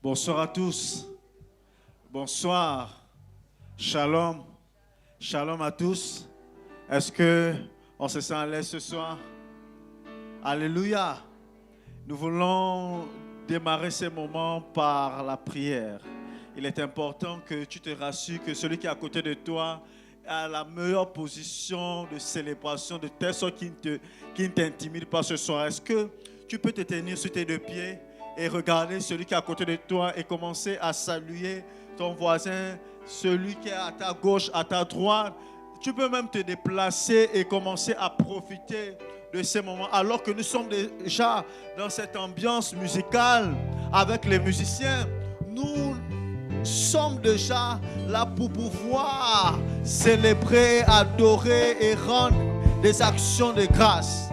Bonsoir à tous. Bonsoir. Shalom. Shalom à tous. Est-ce que on se sent à l'aise ce soir? Alléluia. Nous voulons démarrer ce moment par la prière. Il est important que tu te rassures que celui qui est à côté de toi a la meilleure position de célébration, de telle sorte qu'il ne t'intimide pas ce soir. Est-ce que tu peux te tenir sur tes deux pieds et regarder celui qui est à côté de toi et commencer à saluer ton voisin, celui qui est à ta gauche, à ta droite? Tu peux même te déplacer et commencer à profiter de ces moments alors que nous sommes déjà dans cette ambiance musicale avec les musiciens. Nous sommes déjà là pour pouvoir célébrer, adorer et rendre des actions de grâce.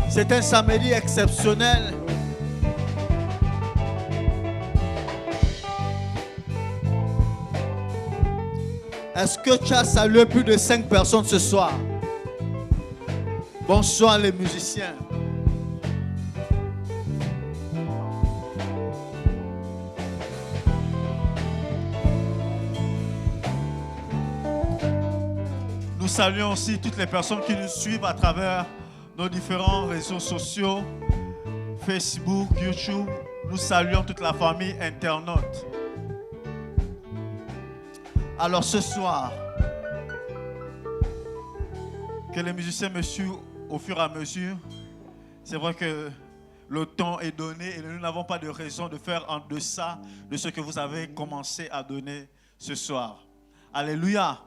C'est un samedi exceptionnel. Est-ce que tu as salué plus de 5 personnes ce soir? Bonsoir les musiciens. Nous saluons aussi toutes les personnes qui nous suivent à travers nos différents réseaux sociaux, Facebook, YouTube. Nous saluons toute la famille internaute. Alors ce soir, que les musiciens me suivent au fur et à mesure. C'est vrai que le temps est donné et nous n'avons pas de raison de faire en deçà de ce que vous avez commencé à donner ce soir. Alléluia.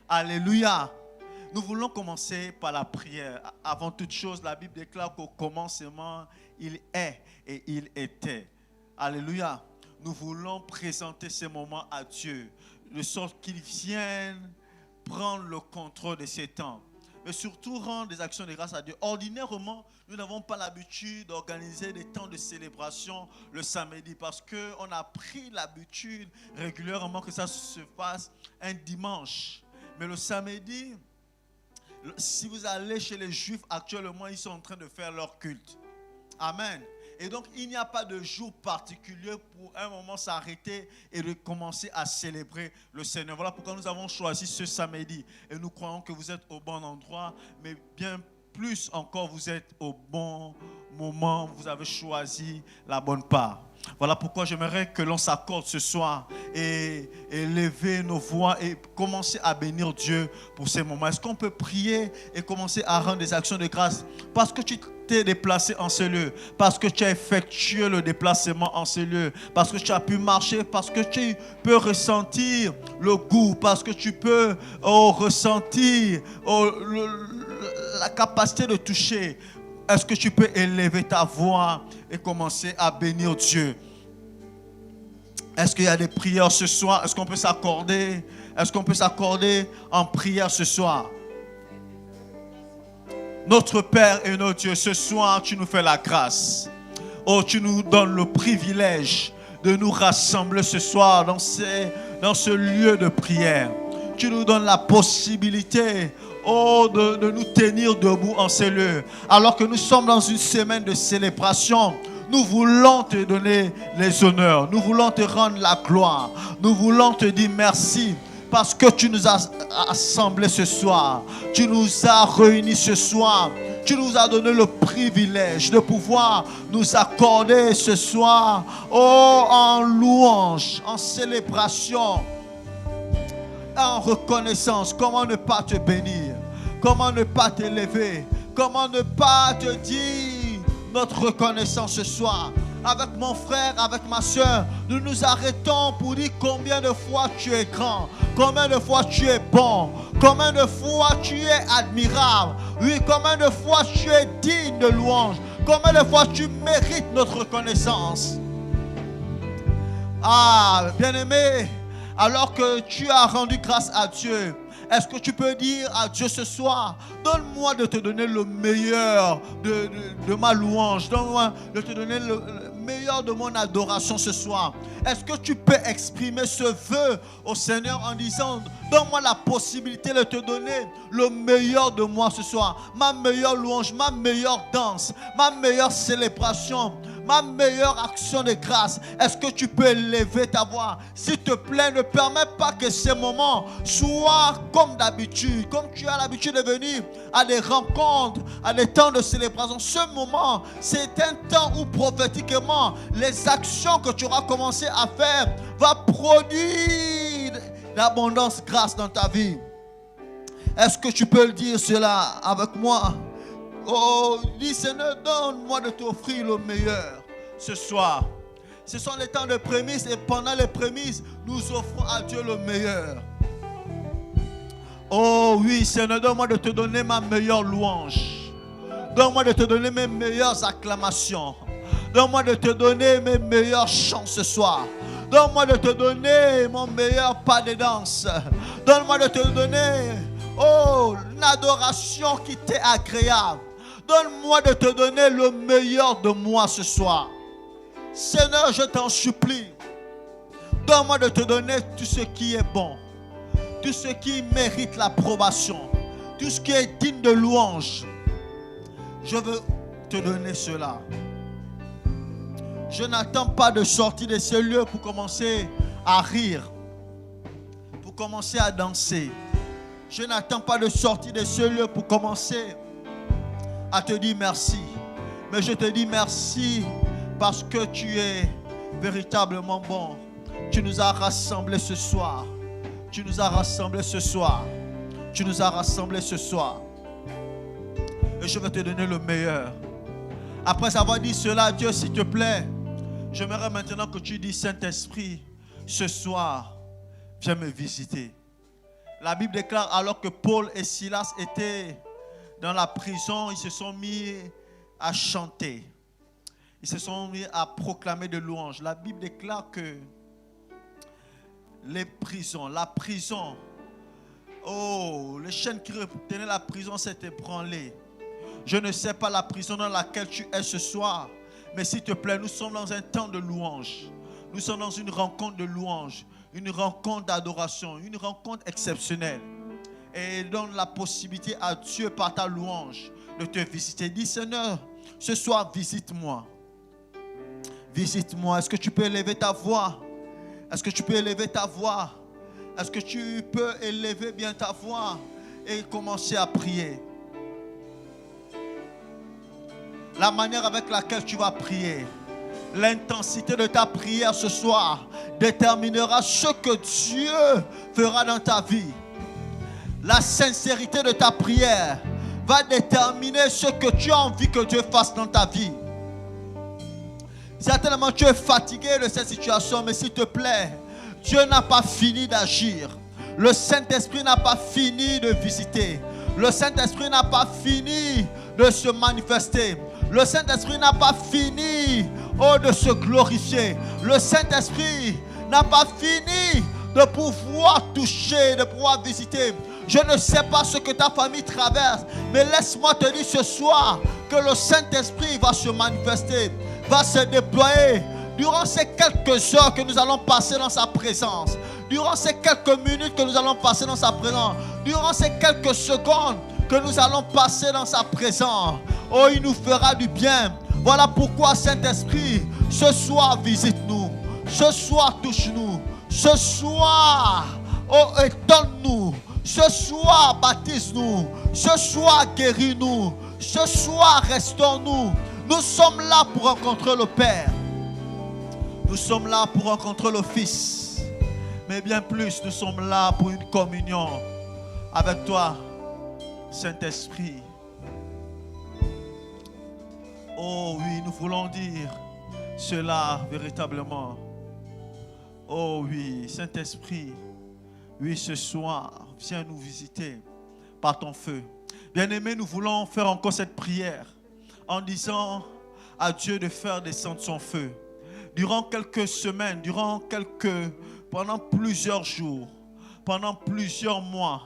Alléluia. Nous voulons commencer par la prière. Avant toute chose, la Bible déclare qu'au commencement, il est et il était. Alléluia. Nous voulons présenter ces moments à Dieu, de sorte qu'il vienne prendre le contrôle de ces temps. Mais surtout rendre des actions de grâce à Dieu. Ordinairement, nous n'avons pas l'habitude d'organiser des temps de célébration le samedi parce qu'on a pris l'habitude régulièrement que ça se fasse un dimanche. Mais le samedi, si vous allez chez les Juifs actuellement, ils sont en train de faire leur culte. Amen. Et donc, il n'y a pas de jour particulier pour un moment s'arrêter et de commencer à célébrer le Seigneur. Voilà pourquoi nous avons choisi ce samedi. Et nous croyons que vous êtes au bon endroit, mais bien plus encore, vous êtes au bon moment. Vous avez choisi la bonne part. Voilà pourquoi j'aimerais que l'on s'accorde ce soir et lever nos voix et commencer à bénir Dieu pour ces moments. Est-ce qu'on peut prier et commencer à rendre des actions de grâce? Parce que tu t'es déplacé en ce lieu, parce que tu as effectué le déplacement en ce lieu, parce que tu as pu marcher, parce que tu peux ressentir le goût, parce que tu peux ressentir la capacité de toucher. Est-ce que tu peux élever ta voix et commencer à bénir Dieu? Est-ce qu'il y a des prières ce soir? Est-ce qu'on peut s'accorder? Est-ce qu'on peut s'accorder en prière ce soir? Notre Père et notre Dieu, ce soir, tu nous fais la grâce. Oh, tu nous donnes le privilège de nous rassembler ce soir dans ce lieu de prière. Tu nous donnes la possibilité de nous tenir debout en ces lieux. Alors que nous sommes dans une semaine de célébration, nous voulons te donner les honneurs. Nous voulons te rendre la gloire. Nous voulons te dire merci parce que tu nous as assemblés ce soir. Tu nous as réunis ce soir. Tu nous as donné le privilège de pouvoir nous accorder ce soir en louange, en célébration, en reconnaissance. Comment ne pas te bénir? Comment ne pas t'élever? Comment ne pas te dire notre reconnaissance ce soir? Avec mon frère, avec ma soeur, nous nous arrêtons pour dire combien de fois tu es grand, combien de fois tu es bon, combien de fois tu es admirable, oui, combien de fois tu es digne de louange, combien de fois tu mérites notre reconnaissance. Ah, bien-aimé, alors que tu as rendu grâce à Dieu, est-ce que tu peux dire à Dieu ce soir, donne-moi de te donner le meilleur de ma louange, donne-moi de te donner le meilleur de mon adoration ce soir. Est-ce que tu peux exprimer ce vœu au Seigneur en disant, donne-moi la possibilité de te donner le meilleur de moi ce soir, ma meilleure louange, ma meilleure danse, ma meilleure célébration, ma meilleure action de grâce. Est-ce que tu peux élever ta voix? S'il te plaît, ne permets pas que ces moments soient comme d'habitude, comme tu as l'habitude de venir à des rencontres, à des temps de célébration. Ce moment, c'est un temps où prophétiquement, les actions que tu auras commencé à faire vont produire l'abondance grâce dans ta vie. Est-ce que tu peux le dire cela avec moi? Oh, dis Seigneur, donne-moi de t'offrir le meilleur ce soir. Ce sont les temps de prémices et pendant les prémices, nous offrons à Dieu le meilleur. Oh oui, Seigneur, donne-moi de te donner ma meilleure louange. Donne-moi de te donner mes meilleures acclamations. Donne-moi de te donner mes meilleurs chants ce soir. Donne-moi de te donner mon meilleur pas de danse. Donne-moi de te donner, oh, une adoration qui t'est agréable. Donne-moi de te donner le meilleur de moi ce soir. Seigneur, je t'en supplie. Donne-moi de te donner tout ce qui est bon. Tout ce qui mérite l'approbation. Tout ce qui est digne de louange. Je veux te donner cela. Je n'attends pas de sortir de ce lieu pour commencer à rire. Pour commencer à danser. Je n'attends pas de sortir de ce lieu pour commencer à te dire merci. Mais je te dis merci parce que tu es véritablement bon. Tu nous as rassemblés ce soir. Tu nous as rassemblés ce soir. Tu nous as rassemblés ce soir. Et je vais te donner le meilleur. Après avoir dit cela, Dieu, s'il te plaît, j'aimerais maintenant que tu dis, Saint-Esprit, ce soir, viens me visiter. La Bible déclare, alors que Paul et Silas étaient dans la prison, ils se sont mis à chanter. Ils se sont mis à proclamer de louanges. La Bible déclare que les prisons, la prison, oh, les chaînes qui retenaient la prison s'est ébranlée. Je ne sais pas la prison dans laquelle tu es ce soir, mais s'il te plaît, nous sommes dans un temps de louange. Nous sommes dans une rencontre de louange, une rencontre d'adoration, une rencontre exceptionnelle. Et donne la possibilité à Dieu par ta louange de te visiter. Dis Seigneur, ce soir visite-moi. Visite-moi. Est-ce que tu peux élever ta voix? Est-ce que tu peux élever ta voix? Est-ce que tu peux élever bien ta voix et commencer à prier? La manière avec laquelle tu vas prier, l'intensité de ta prière ce soir déterminera ce que Dieu fera dans ta vie. La sincérité de ta prière va déterminer ce que tu as envie que Dieu fasse dans ta vie. Certainement tu es fatigué de cette situation, mais s'il te plaît, Dieu n'a pas fini d'agir. Le Saint-Esprit n'a pas fini de visiter. Le Saint-Esprit n'a pas fini de se manifester. Le Saint-Esprit n'a pas fini de se glorifier. Le Saint-Esprit n'a pas fini de pouvoir toucher, de pouvoir visiter. Je ne sais pas ce que ta famille traverse, mais laisse-moi te dire ce soir que le Saint-Esprit va se manifester, va se déployer durant ces quelques heures que nous allons passer dans sa présence, durant ces quelques minutes que nous allons passer dans sa présence, durant ces quelques secondes que nous allons passer dans sa présence. Oh, il nous fera du bien. Voilà pourquoi, Saint-Esprit, ce soir visite-nous, ce soir touche-nous, ce soir, oh, étonne-nous. Ce soir, baptise-nous. Ce soir, guéris-nous. Ce soir, restaure-nous. Nous sommes là pour rencontrer le Père. Nous sommes là pour rencontrer le Fils. Mais bien plus, nous sommes là pour une communion avec toi, Saint-Esprit. Oh oui, nous voulons dire cela véritablement. Oh oui, Saint-Esprit. Oui, ce soir, viens nous visiter par ton feu. Bien-aimés, nous voulons faire encore cette prière en disant à Dieu de faire descendre son feu. Durant quelques semaines, pendant plusieurs jours, pendant plusieurs mois,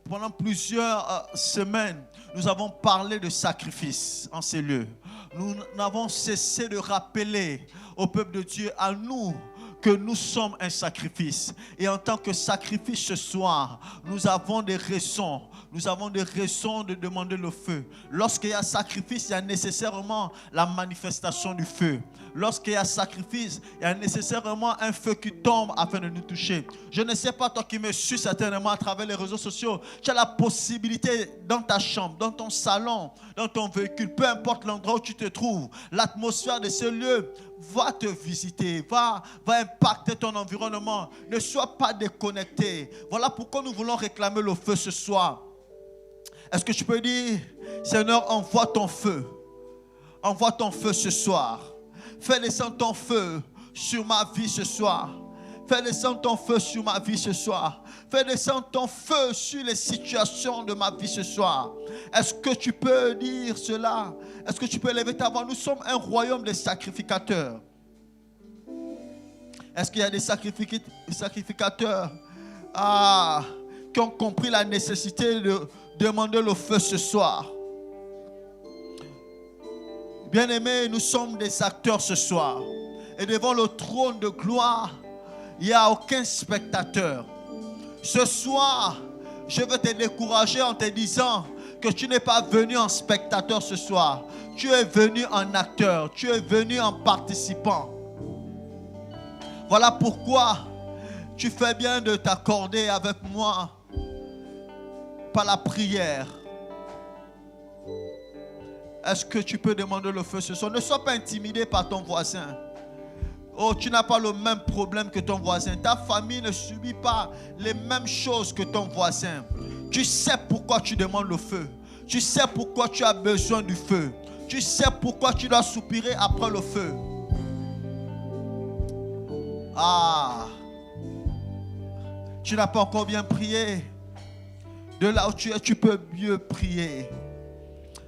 pendant plusieurs semaines, nous avons parlé de sacrifice en ces lieux. Nous n'avons cessé de rappeler au peuple de Dieu, à nous, que nous sommes un sacrifice. Et en tant que sacrifice ce soir, nous avons des raisons nous avons des raisons de demander le feu. Lorsqu'il y a sacrifice, il y a nécessairement la manifestation du feu. Lorsqu'il y a sacrifice, il y a nécessairement un feu qui tombe afin de nous toucher. Je ne sais pas, toi qui me suis certainement à travers les réseaux sociaux, tu as la possibilité dans ta chambre, dans ton salon, dans ton véhicule, peu importe l'endroit où tu te trouves, l'atmosphère de ce lieu va te visiter, va impacter ton environnement. Ne sois pas déconnecté. Voilà pourquoi nous voulons réclamer le feu ce soir. Est-ce que tu peux dire, Seigneur, envoie ton feu. Envoie ton feu ce soir. Fais descendre ton feu sur ma vie ce soir. Fais descendre ton feu sur ma vie ce soir. Fais descendre ton feu sur les situations de ma vie ce soir. Est-ce que tu peux dire cela? Est-ce que tu peux lever ta voix? Nous sommes un royaume de sacrificateurs. Est-ce qu'il y a des sacrificateurs qui ont compris la nécessité de demander le feu ce soir? Bien-aimés, nous sommes des acteurs ce soir. Et devant le trône de gloire, il n'y a aucun spectateur. Ce soir, je veux te décourager en te disant que tu n'es pas venu en spectateur ce soir. Tu es venu en acteur. Tu es venu en participant. Voilà pourquoi tu fais bien de t'accorder avec moi par la prière. Est-ce que tu peux demander le feu ce soir? Ne sois pas intimidé par ton voisin. Oh, tu n'as pas le même problème que ton voisin. Ta famille ne subit pas les mêmes choses que ton voisin. Tu sais pourquoi tu demandes le feu. Tu sais pourquoi tu as besoin du feu. Tu sais pourquoi tu dois soupirer après le feu. Tu n'as pas encore bien prié. De là où tu es, tu peux mieux prier.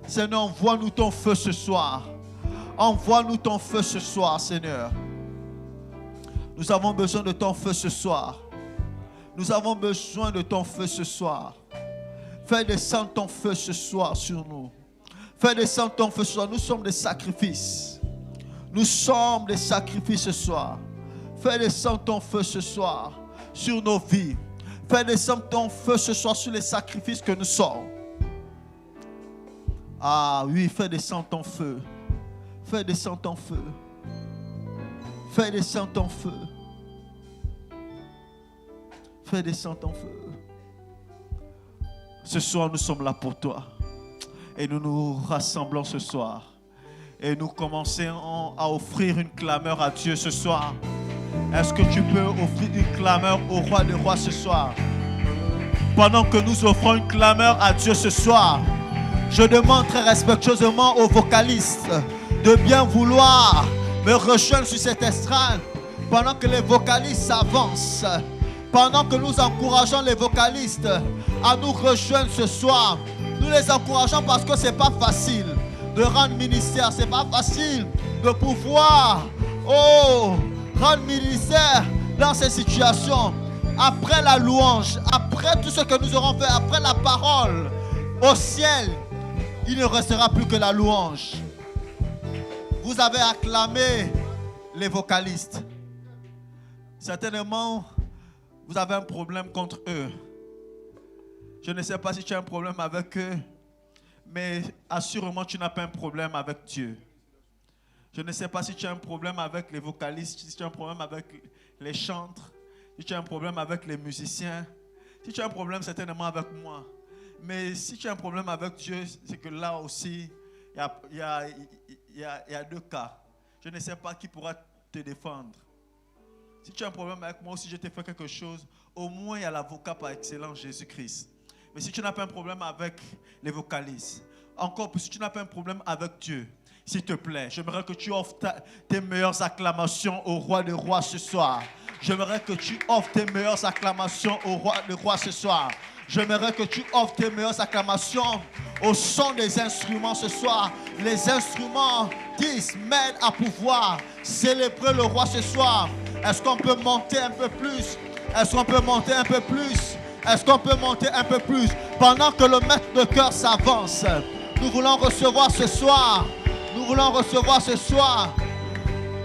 Seigneur, envoie-nous ton feu ce soir. Envoie-nous ton feu ce soir, Seigneur. Nous avons besoin de ton feu ce soir. Nous avons besoin de ton feu ce soir. Fais descendre ton feu ce soir sur nous. Fais descendre ton feu ce soir. Nous sommes des sacrifices. Nous sommes des sacrifices ce soir. Fais descendre ton feu ce soir sur nos vies. Fais descendre ton feu ce soir sur les sacrifices que nous sommes. Oui, fais descendre ton feu. Fais descendre ton feu. Fais descendre ton feu. Fais descendre ton feu. Ce soir, nous sommes là pour toi. Et nous nous rassemblons ce soir. Et nous commençons à offrir une clameur à Dieu ce soir. Est-ce que tu peux offrir une clameur au roi des rois ce soir? Pendant que nous offrons une clameur à Dieu ce soir, je demande très respectueusement aux vocalistes de bien vouloir me rejoindre sur cette estrade pendant que les vocalistes s'avancent, pendant que nous encourageons les vocalistes à nous rejoindre ce soir. Nous les encourageons parce que ce n'est pas facile de rendre ministère, ce n'est pas facile de pouvoir rendre ministère dans ces situations. Après la louange, après tout ce que nous aurons fait, après la parole, au ciel, il ne restera plus que la louange. Vous avez acclamé les vocalistes. Certainement, vous avez un problème contre eux. Je ne sais pas si tu as un problème avec eux, mais assurément, tu n'as pas un problème avec Dieu. Je ne sais pas si tu as un problème avec les vocalistes, si tu as un problème avec les chantres, si tu as un problème avec les musiciens, si tu as un problème certainement avec moi. Mais si tu as un problème avec Dieu, c'est que là aussi, il y a deux cas. Je ne sais pas qui pourra te défendre. Si tu as un problème avec moi, si je t'ai fait quelque chose, au moins il y a l'avocat par excellence, Jésus-Christ. Mais si tu n'as pas un problème avec les vocalistes, encore plus, si tu n'as pas un problème avec Dieu, s'il te plaît, j'aimerais que tu offres tes meilleures acclamations au roi des rois ce soir. J'aimerais que tu offres tes meilleures acclamations au roi des rois ce soir. J'aimerais que tu offres tes meilleures acclamations au son des instruments ce soir. Les instruments qui m'aident à pouvoir célébrer le roi ce soir. Est-ce qu'on peut monter un peu plus? Est-ce qu'on peut monter un peu plus? Est-ce qu'on peut monter un peu plus? Pendant que le maître de chœur s'avance, nous voulons recevoir ce soir. Nous voulons recevoir ce soir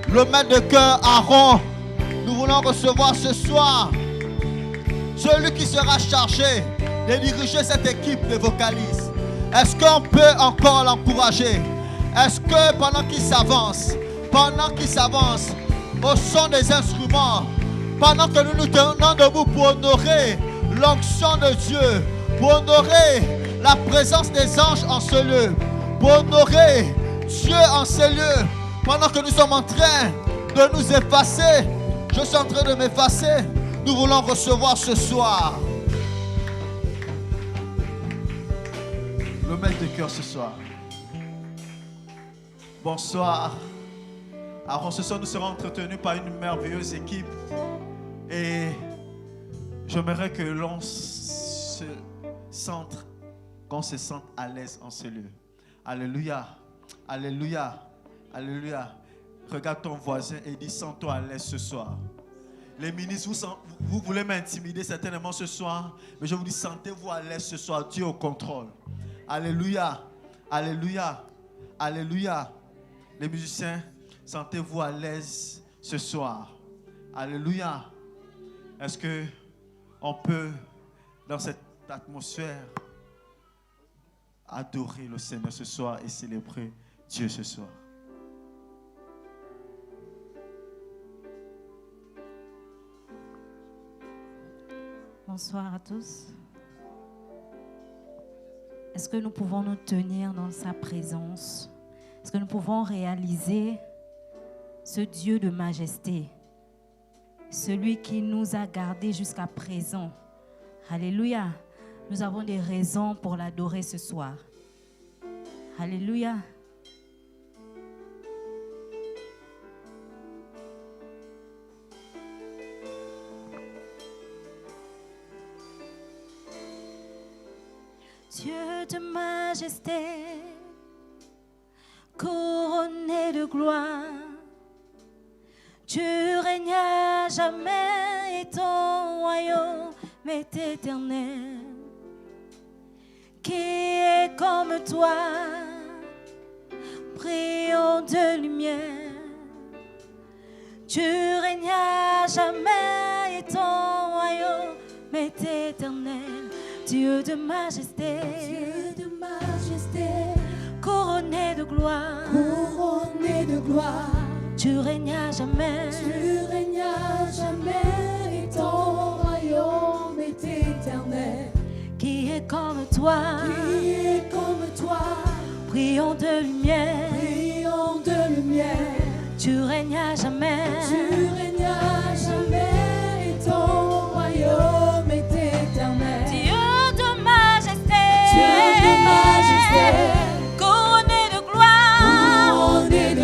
le maître de chœur Aaron. Nous voulons recevoir ce soir celui qui sera chargé de diriger cette équipe de vocalistes. Est-ce qu'on peut encore l'encourager? Est-ce que pendant qu'il s'avance, au son des instruments, pendant que nous nous tenons debout pour honorer l'onction de Dieu, pour honorer la présence des anges en ce lieu, pour honorer Dieu en ce lieu, pendant que nous sommes en train de nous effacer, je suis en train de m'effacer, nous voulons recevoir ce soir le maître de cœur ce soir. Bonsoir. Alors ce soir nous serons entretenus par une merveilleuse équipe et j'aimerais que l'on qu'on se sente à l'aise en ce lieu. Alléluia, alléluia, alléluia. Regarde ton voisin et dis sens-toi à l'aise ce soir. Les ministres, vous voulez m'intimider certainement ce soir, mais je vous dis sentez-vous à l'aise ce soir. Dieu au contrôle. Alléluia, alléluia, alléluia. Les musiciens, sentez-vous à l'aise ce soir. Alléluia. Est-ce que on peut, dans cette atmosphère, adorer le Seigneur ce soir et célébrer Dieu ce soir? Bonsoir à tous. Est-ce que nous pouvons nous tenir dans sa présence? Est-ce que nous pouvons réaliser ce Dieu de majesté, celui qui nous a gardés jusqu'à présent? Alléluia. Nous avons des raisons pour l'adorer ce soir. Alléluia. Dieu de majesté, couronné de gloire, tu règnes à jamais et ton royaume est éternel. Qui est comme toi, brillant de lumière, tu règnes à jamais et ton royaume est éternel. Dieu de majesté, couronné de gloire, tu règnes à jamais, et ton royaume est éternel. Qui est comme toi, brillant de lumière, tu règnes à jamais, et ton royaume est éternel. Dieu de majesté, couronné de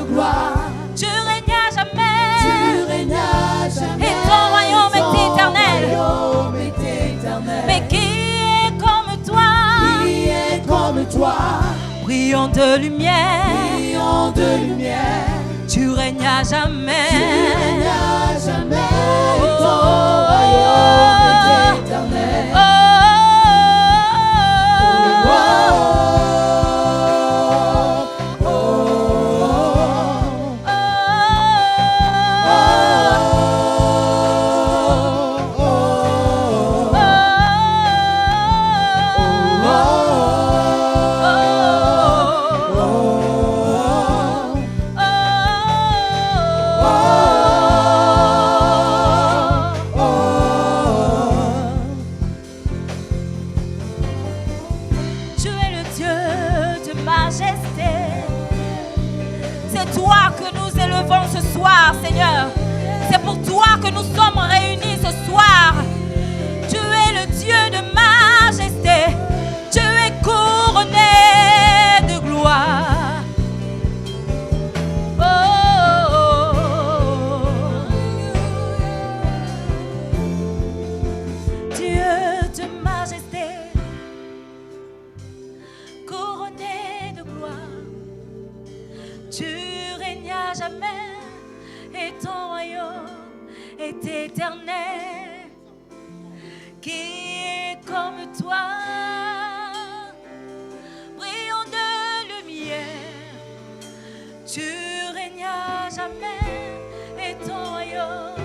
gloire, tu règnes à jamais, et ton royaume est éternel. Mais qui est comme toi, brillant de lumière, tu règnes à jamais, et ton royaume est éternel. Seigneur, c'est pour toi que nous sommes réunis ce soir. Tu es le Dieu de majesté, tu es couronné de gloire. Oh, oh, oh. Dieu de majesté, couronné de gloire, tu règnes à jamais. Et ton royaume est éternel. Qui est comme toi, brillant de lumière, tu règnes à jamais, et ton royaume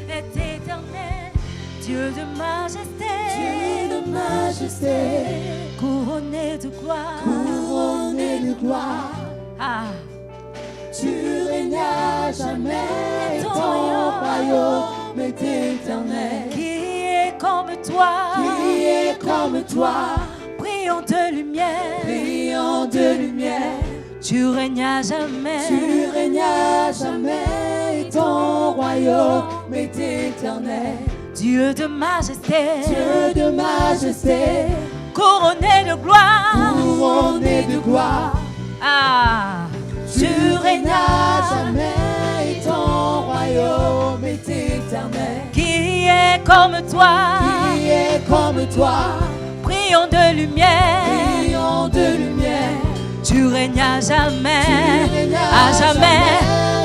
est éternel. Dieu Dieu de majesté, Dieu de majesté, couronné de gloire, couronné de gloire. ah, Tu règnes à jamais, et ton royaume est éternel. qui est comme toi, Qui est comme toi, brillant de lumière, brillant de lumière. tu règnes à jamais, Tu règnes à jamais, et ton royaume est éternel. Dieu de majesté, Dieu de majesté, couronné de gloire, couronné de gloire. ah, Tu règnes à jamais, et ton royaume est éternel. qui est comme toi, Qui est comme toi, brillant de lumière, brillant de lumière. tu règnes à jamais, Tu règnes à jamais,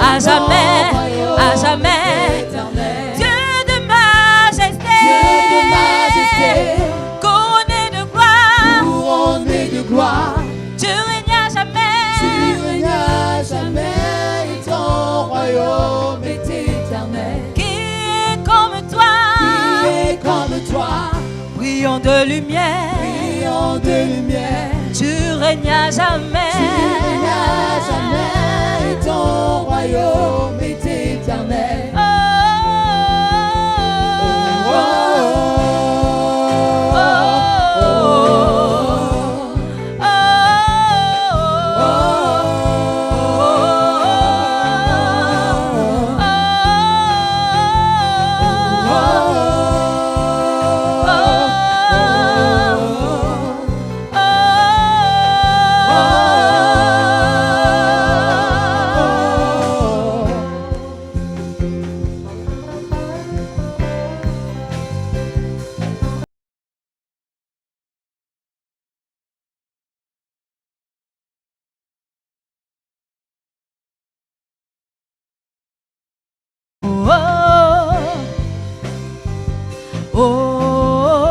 à jamais, à jamais. éternel. Dieu de majesté, Dieu de majesté, couronné de gloire, couronné de gloire. tu règnes à jamais, Tu règnes à jamais, et ton royaume est éternel. qui est comme toi, Qui est comme toi, brillant de lumière, brillant de lumière. tu règnes à jamais, Tu règnes à jamais, et ton royaume est éternel. oh, oh, oh, oh,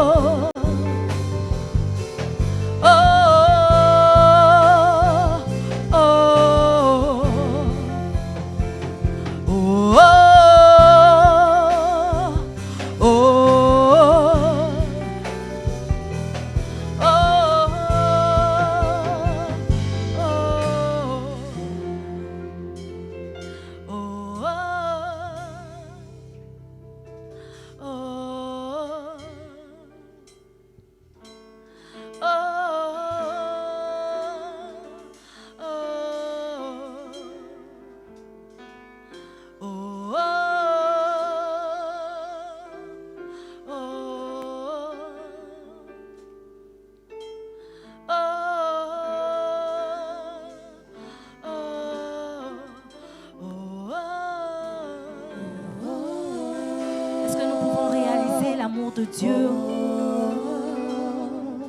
Est-ce que nous pouvons réaliser l'amour de Dieu?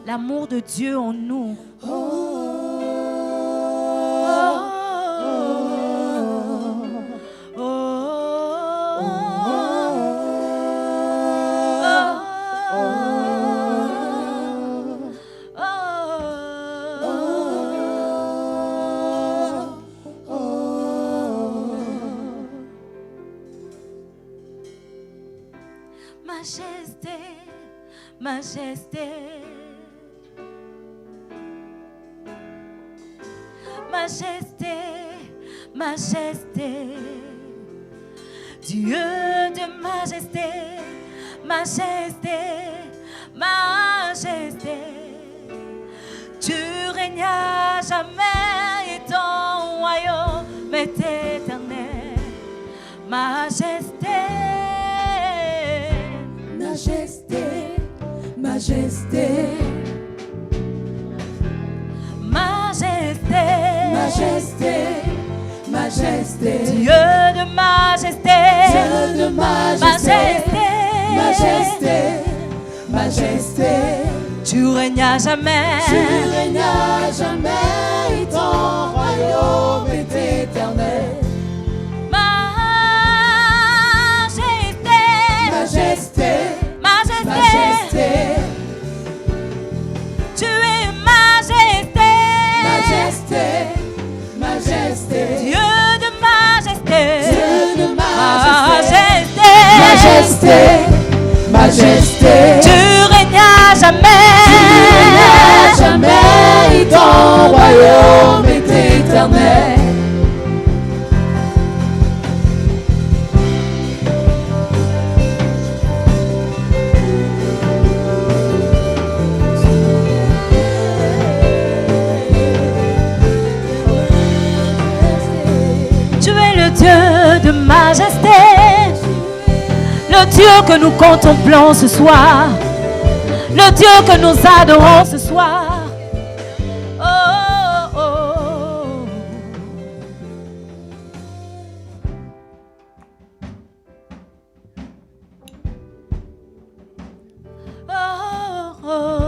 L'amour de Dieu en nous. Majesté, majesté, majesté, majesté, Dieu de majesté, majesté, majesté, tu règnes à jamais et ton royaume est éternel, majesté. Majesté, majesté, Majesté, majesté, majesté, Dieu de majesté, Dieu de majesté, majesté, majesté, majesté. tu règnes à jamais, Tu règnes à jamais, et ton royaume est éternel. Majesté, Majesté, majesté, majesté, tu es majesté, majesté, majesté, Dieu de majesté, Dieu de majesté, majesté, majesté, majesté. Tu règnes à jamais. Tu règnes à jamais, et ton royaume est éternel. Dieu de majesté, le Dieu que nous contemplons ce soir, le Dieu que nous adorons ce soir. Oh, oh, oh. Oh, oh.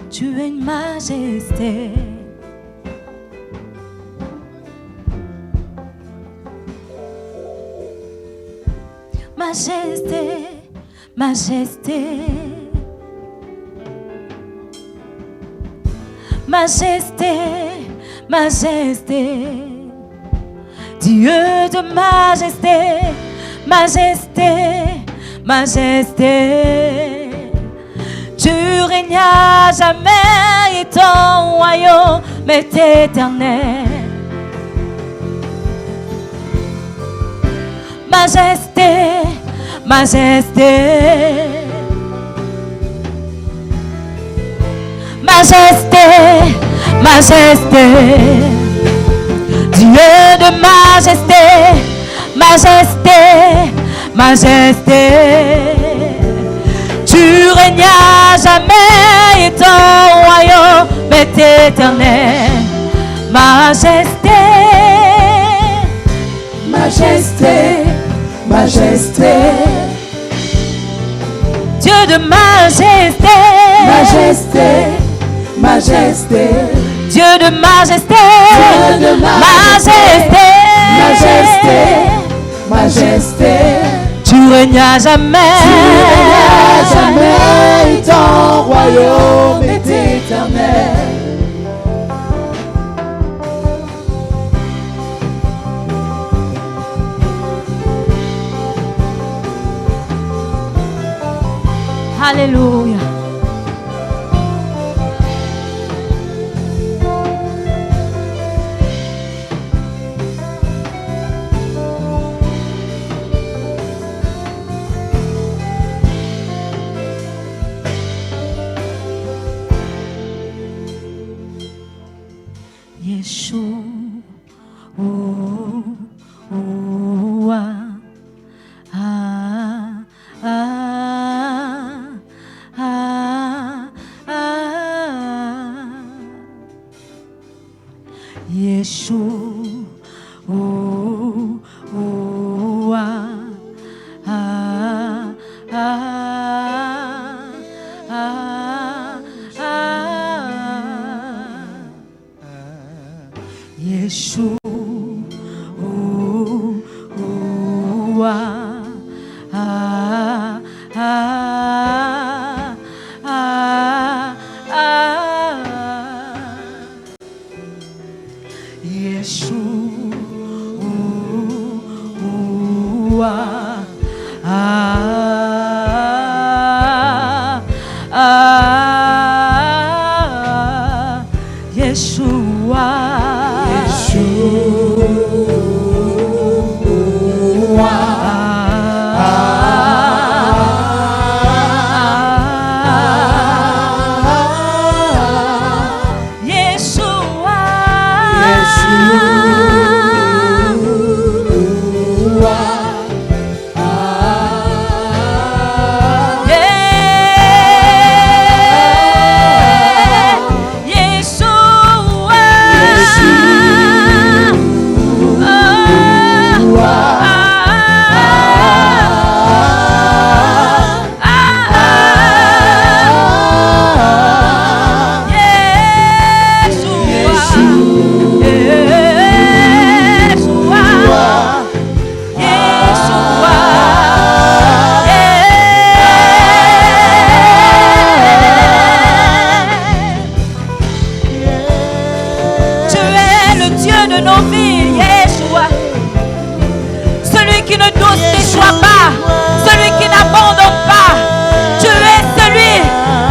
Tu es une majesté. Majesté, majesté. Majesté, majesté. Dieu de majesté, majesté, majesté. Tu règnes à jamais et ton royaume est éternel. Majesté, majesté. Majesté, majesté. Dieu de majesté, majesté, majesté. Tu règnes à jamais et ton royaume est éternel. Majesté, Majesté, majesté. Dieu de majesté, Majesté, majesté. Dieu de majesté, Dieu de majesté, majesté, majesté. Tu règnes à jamais, Tu règnes à jamais, et ton royaume est éternel. Alléluia. Dieu de nos vies, Yeshua. Celui qui ne déçoit pas, celui qui n'abandonne pas. Tu es celui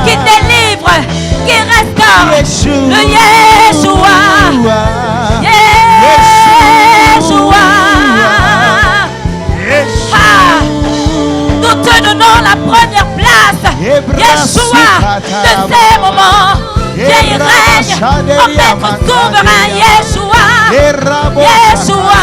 qui délivre, qui restaure. Le Yeshua. Yeshua. Ah, nous te donnons la première place. Yeshua, de ces moments, viens et règne en maître souverain. Yeshua. Yeshua.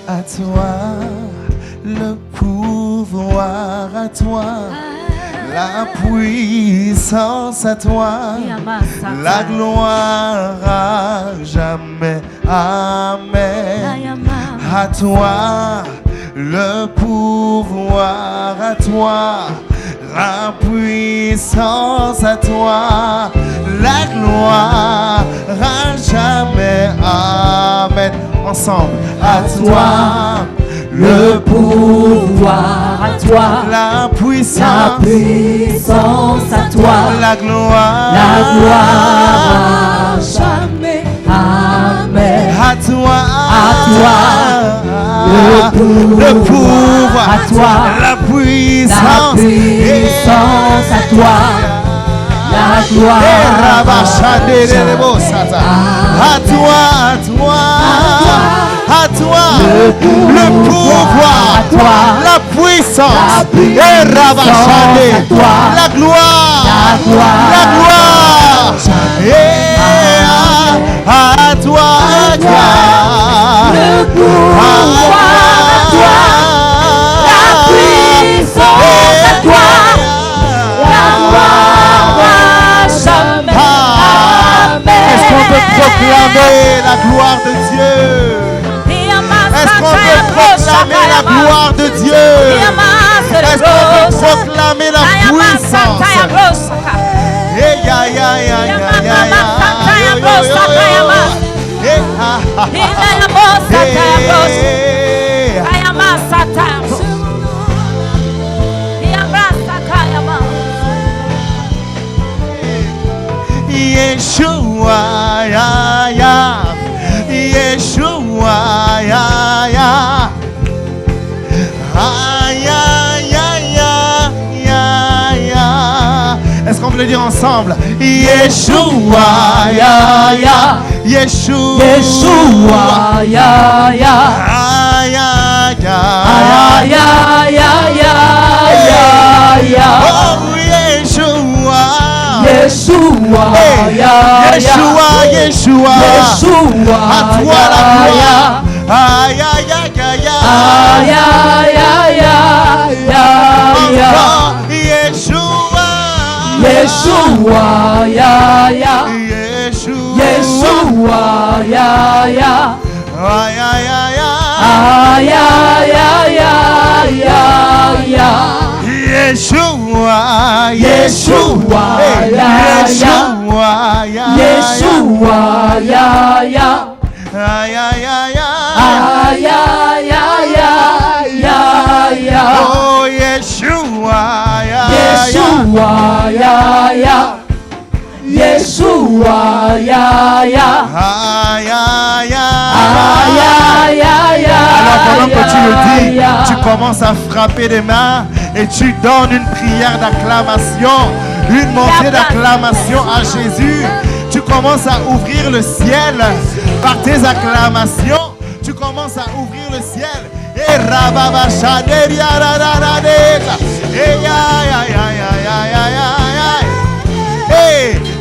À toi le pouvoir, à toi la puissance, à toi la gloire à jamais. Amen. À toi le pouvoir, à toi la puissance, à toi la gloire à jamais. Amen. Ensemble, à toi le pouvoir, à toi la puissance, à toi la gloire à jamais. Amen. À toi le pouvoir, à toi la puissance, à toi la gloire à toi le pouvoir, à toi la puissance, la gloire à toi le pouvoir, à toi la puissance, à toi la gloire jamais. Est-ce qu'on peut proclamer la gloire de Dieu? Est-ce qu'on peut proclamer la gloire de Dieu? Est-ce qu'on peut proclamer la puissance? Yeshua, Yeshua, est-ce qu'on peut le dire ensemble? Yeshua, Yeshua, Yeshua, à toi la gloire. Alors pendant que tu le dis, tu commences à frapper des mains et tu donnes une prière d'acclamation, une montée d'acclamation à Jésus. Tu commences à ouvrir le ciel par tes acclamations. Tu commences à ouvrir le ciel.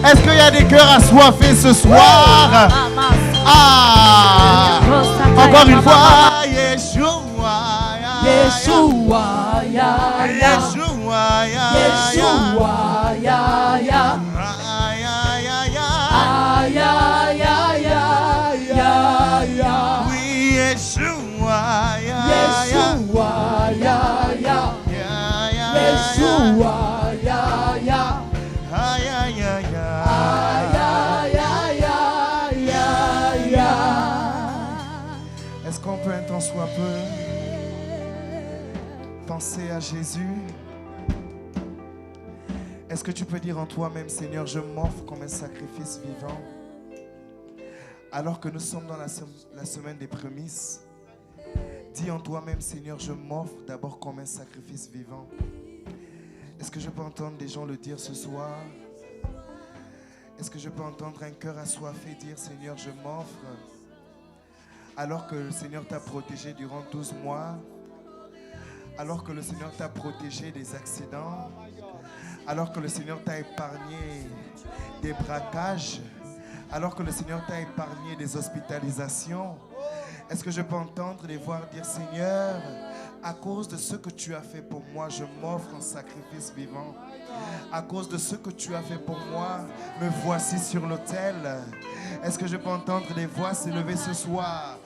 Est-ce qu'il y a des cœurs assoiffés ce soir? Ah, encore une fois, Yeshua, Yeshua, Yeshua, oui, Yeshua, Est-ce qu'on peut un soit peu penser à Jésus? Est-ce que tu peux dire en toi-même, Seigneur, je m'offre comme un sacrifice vivant? Alors que nous sommes dans la semaine des prémices, dis en toi-même, Seigneur, je m'offre d'abord comme un sacrifice vivant. Est-ce que je peux entendre des gens le dire ce soir? Est-ce que je peux entendre un cœur assoiffé dire, Seigneur, je m'offre? Alors que le Seigneur t'a protégé durant 12 mois, alors que le Seigneur t'a protégé des accidents, alors que le Seigneur t'a épargné des braquages, alors que le Seigneur t'a épargné des hospitalisations. Est-ce que je peux entendre les voir dire, Seigneur, à cause de ce que tu as fait pour moi, je m'offre en sacrifice vivant. À cause de ce que tu as fait pour moi, me voici sur l'autel. Est-ce que je peux entendre les voix s'élever ce soir?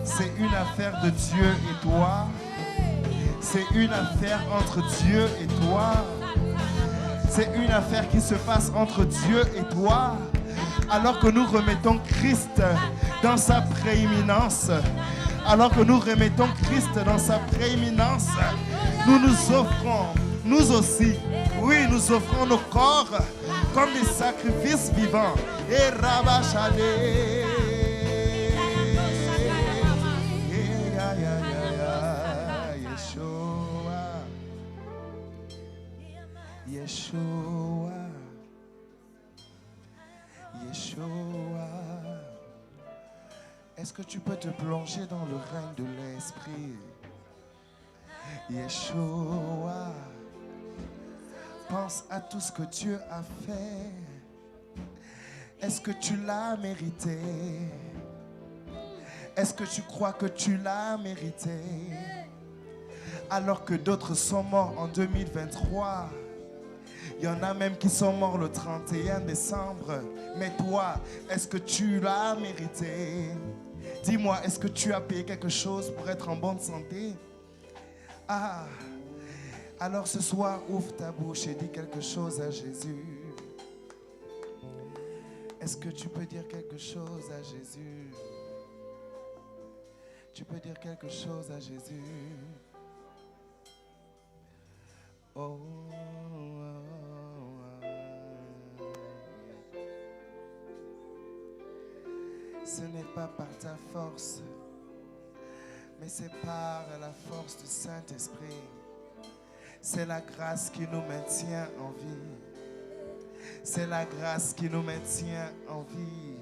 C'est une affaire de Dieu et toi. C'est une affaire entre Dieu et toi. C'est une affaire qui se passe entre Dieu et toi. Alors que nous remettons Christ dans sa prééminence, alors que nous remettons Christ dans sa prééminence, nous nous offrons, nous aussi, oui, nous offrons nos corps comme des sacrifices vivants. Et Rabachane, Yeshua, Yeshua, Yeshua. Est-ce que tu peux te plonger dans le règne de l'Esprit? Yeshua. Pense à tout ce que Dieu a fait. Est-ce que tu l'as mérité? Est-ce que tu crois que tu l'as mérité? Alors que d'autres sont morts en 2023. Il y en a même qui sont morts le 31 décembre. Mais toi, est-ce que tu l'as mérité? Dis-moi, est-ce que tu as payé quelque chose pour être en bonne santé? Ah, alors ce soir, ouvre ta bouche et dis quelque chose à Jésus. Est-ce que tu peux dire quelque chose à Jésus? Tu peux dire quelque chose à Jésus. Oh, ce n'est pas par ta force, mais c'est par la force du Saint-Esprit. C'est la grâce qui nous maintient en vie. C'est la grâce qui nous maintient en vie.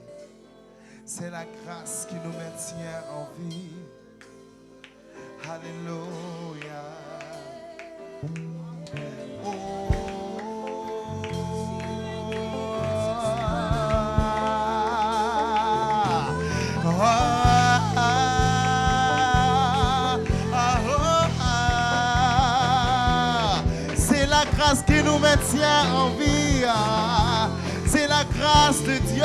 C'est la grâce qui nous maintient en vie. Alléluia. C'est la grâce qui nous maintient en vie. C'est la grâce de Dieu.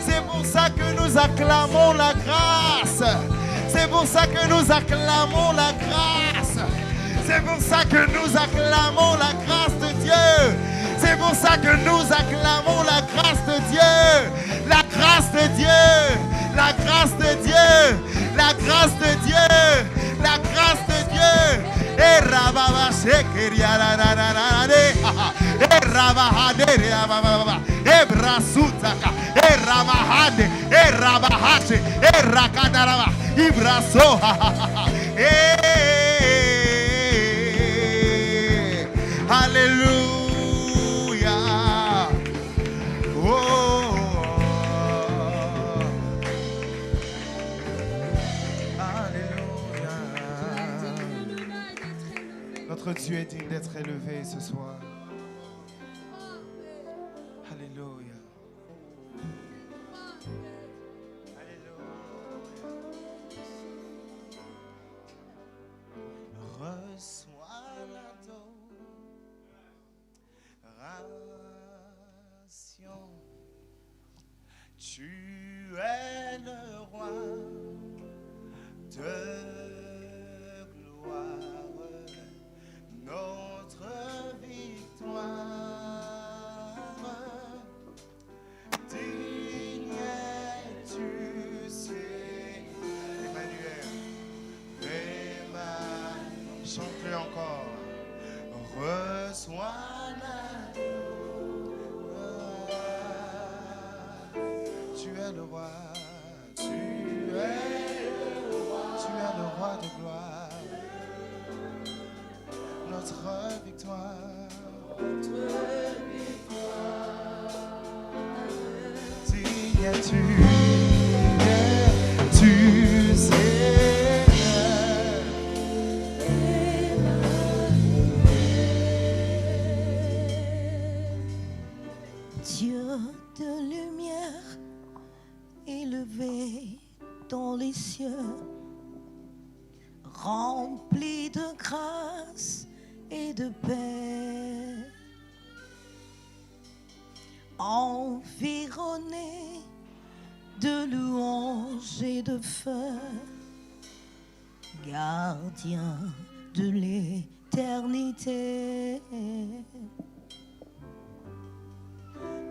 C'est pour ça que nous acclamons la grâce. C'est pour ça que nous acclamons la grâce. C'est pour ça que nous acclamons la grâce de Dieu. C'est pour ça que nous acclamons la grâce de Dieu. La grâce de Dieu. La grâce de Dieu. La grâce de Dieu. La grâce de Dieu. Et Rababa Shekeria la la la la de. Et Rabahade et Brasutaka. Et Rabahade et Rabahache et Rakadaraba. Ibraso. Alléluia. Oh. Alléluia. Notre Dieu est digne d'être élevé ce soir. Alléluia. Reçois l'adoration. Tu es le roi de gloire, notre victoire. just wanna know. Tu es le roi, tu es le roi de gloire. Notre victoire. Digne tu sais. Dieu de lumière élevé dans les cieux, rempli de grâce et de paix, environné de louanges et de feu, gardien de l'éternité.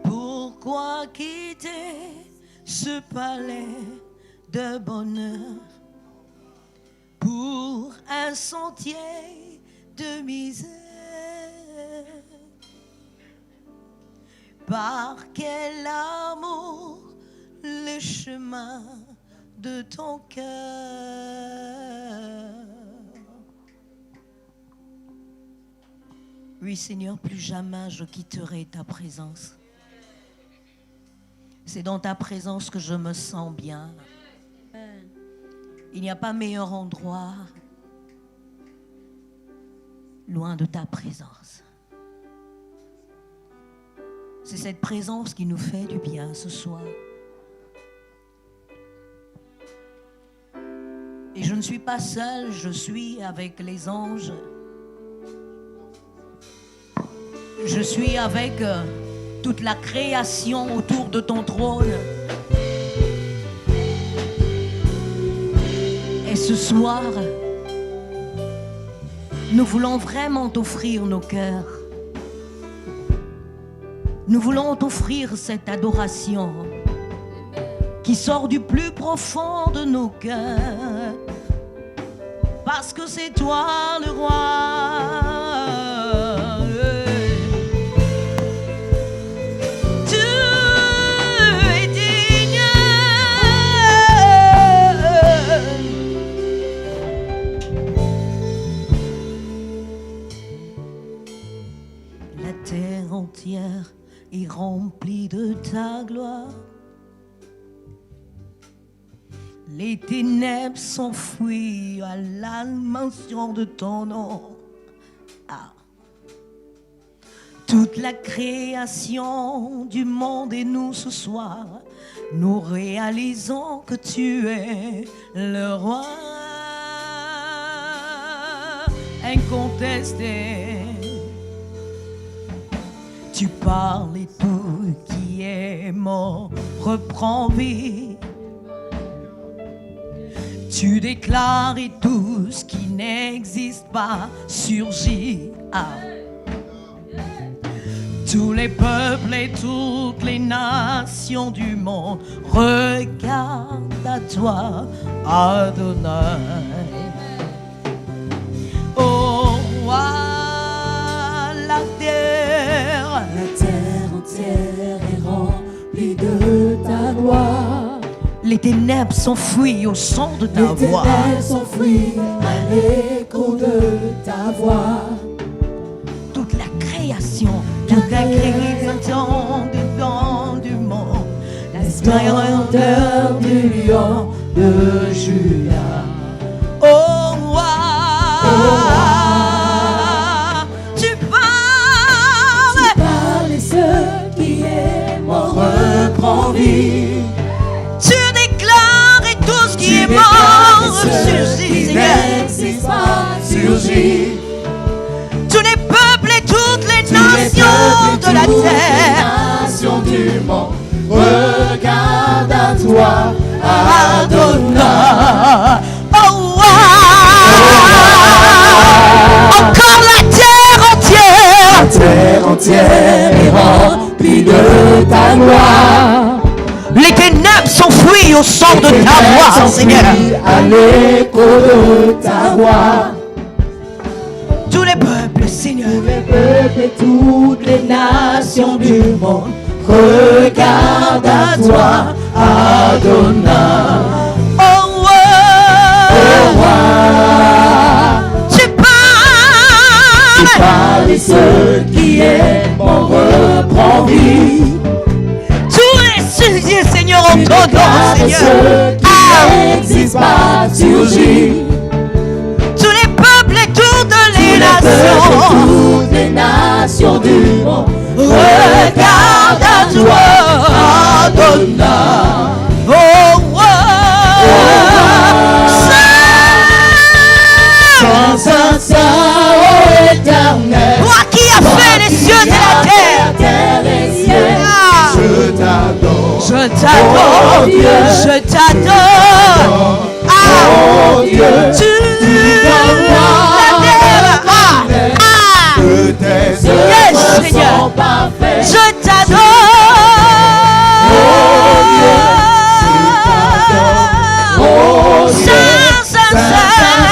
Pourquoi quitter ce palais de bonheur pour un sentier de misère? Par quel amour le chemin de ton cœur? Oui, Seigneur, plus jamais je quitterai ta présence. C'est dans ta présence que je me sens bien. Il n'y a pas meilleur endroit loin de ta présence. C'est cette présence qui nous fait du bien ce soir. Et je ne suis pas seule, je suis avec les anges. Je suis avec toute la création autour de ton trône. Et ce soir, nous voulons vraiment t'offrir nos cœurs. Nous voulons t'offrir cette adoration qui sort du plus profond de nos cœurs. Parce que c'est toi le roi. Entière est remplie de ta gloire. Les ténèbres s'enfuient à la mention de ton nom. Ah. Toute la création du monde et nous ce soir, nous réalisons que tu es le roi incontesté. Tu parles et tout qui est mort reprend vie. Tu déclares et tout ce qui n'existe pas surgit. Ah. Tous les peuples et toutes les nations du monde regardent à toi, Adonai. Oh roi, la terre entière est remplie de ta gloire. Les ténèbres s'enfuient au son de ta voix. Les ténèbres s'enfuient à l'écho de ta voix. Toute la création dedans du monde, la splendeur du lion de Juda. Oh roi, tu parles et ce qui est mort reprend vie. Tu déclares et tout ce qui est mort surgit, surgit. Tous les peuples et toutes les nations de la terre, nations du monde, regarde à toi, Adonai. Oh, encore la terre entière est remplie de ta gloire. Les ténèbres s'enfuient au son de ta voix, Seigneur. À l'écho de ta voix. Tous les peuples, Seigneur. peuples et toutes les nations du monde regardent à toi, Adonai. Oh roi, tu parles, Et ceux qui aiment en reprend vie. tous les sujets, Seigneur, en ton nom, Seigneur. Ceux qui n'existent pas surgissent. Tous les peuples et toutes les nations Toutes les nations du monde regardent à toi, Adonai. Oh roi, Saint, Saint, Saint, ô Éternel, toi qui as fait les cieux et la terre. terre et ciel. Ah, Je t'adore. je t'adore, Dieu. je t'adore. Ah, Oh Dieu, tu la terre. Que tes Yes, œuvres Seigneur. sont parfaits. Je t'adore. Oh Dieu, Saint, Saint, Saint, Saint.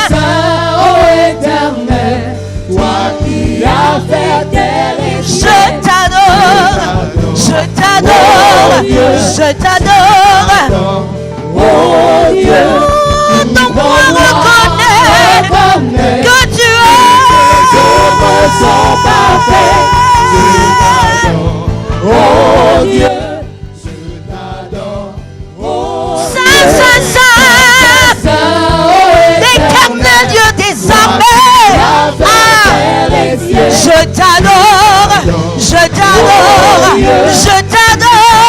Saint, ô Éternel, toi qui as fait terre et Je ciel. t'adore. Je t'adore. Je t'adore. Oh Dieu, Ton moi reconnaît que tu tes œuvres sont parfaits. Oh Dieu, je t'adore. Oh Saint, Saint, Saint. Saint, ô L'éternel Dieu des armées. Ah, je t'adore. Je t'adore. Je t'adore.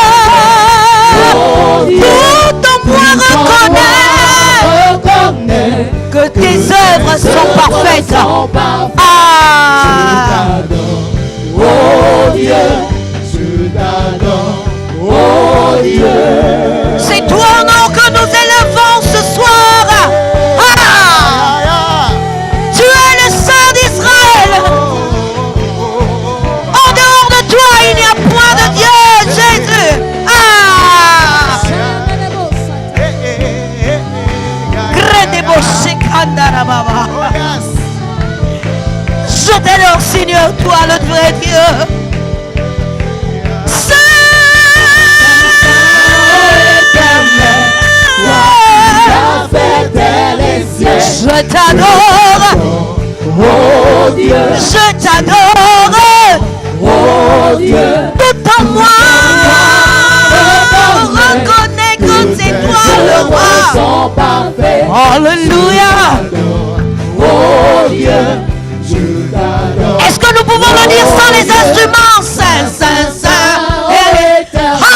Tout en moi reconnaît que tes œuvres sont parfaites. Ah, Oh Dieu, je t'adore. Oh Dieu, c'est toi, nom, que nous élevons ce soir. Ah, tu es le Saint d'Israël. En dehors de toi, il n'y a point de Dieu, Jésus. Ah, Gredebo Shekandara Baba. Je t'adore, Seigneur, toi le vrai Dieu. t'as fait terre et ciel. Je t'adore, Oh Dieu, je t'adore, oh Dieu, tout en moi reconnais que c'est toi le roi. sont parfaits. Alléluia. Oh Dieu, je t'adore. Est-ce que nous pouvons le dire sans les instruments? Saint, Saint, Saint.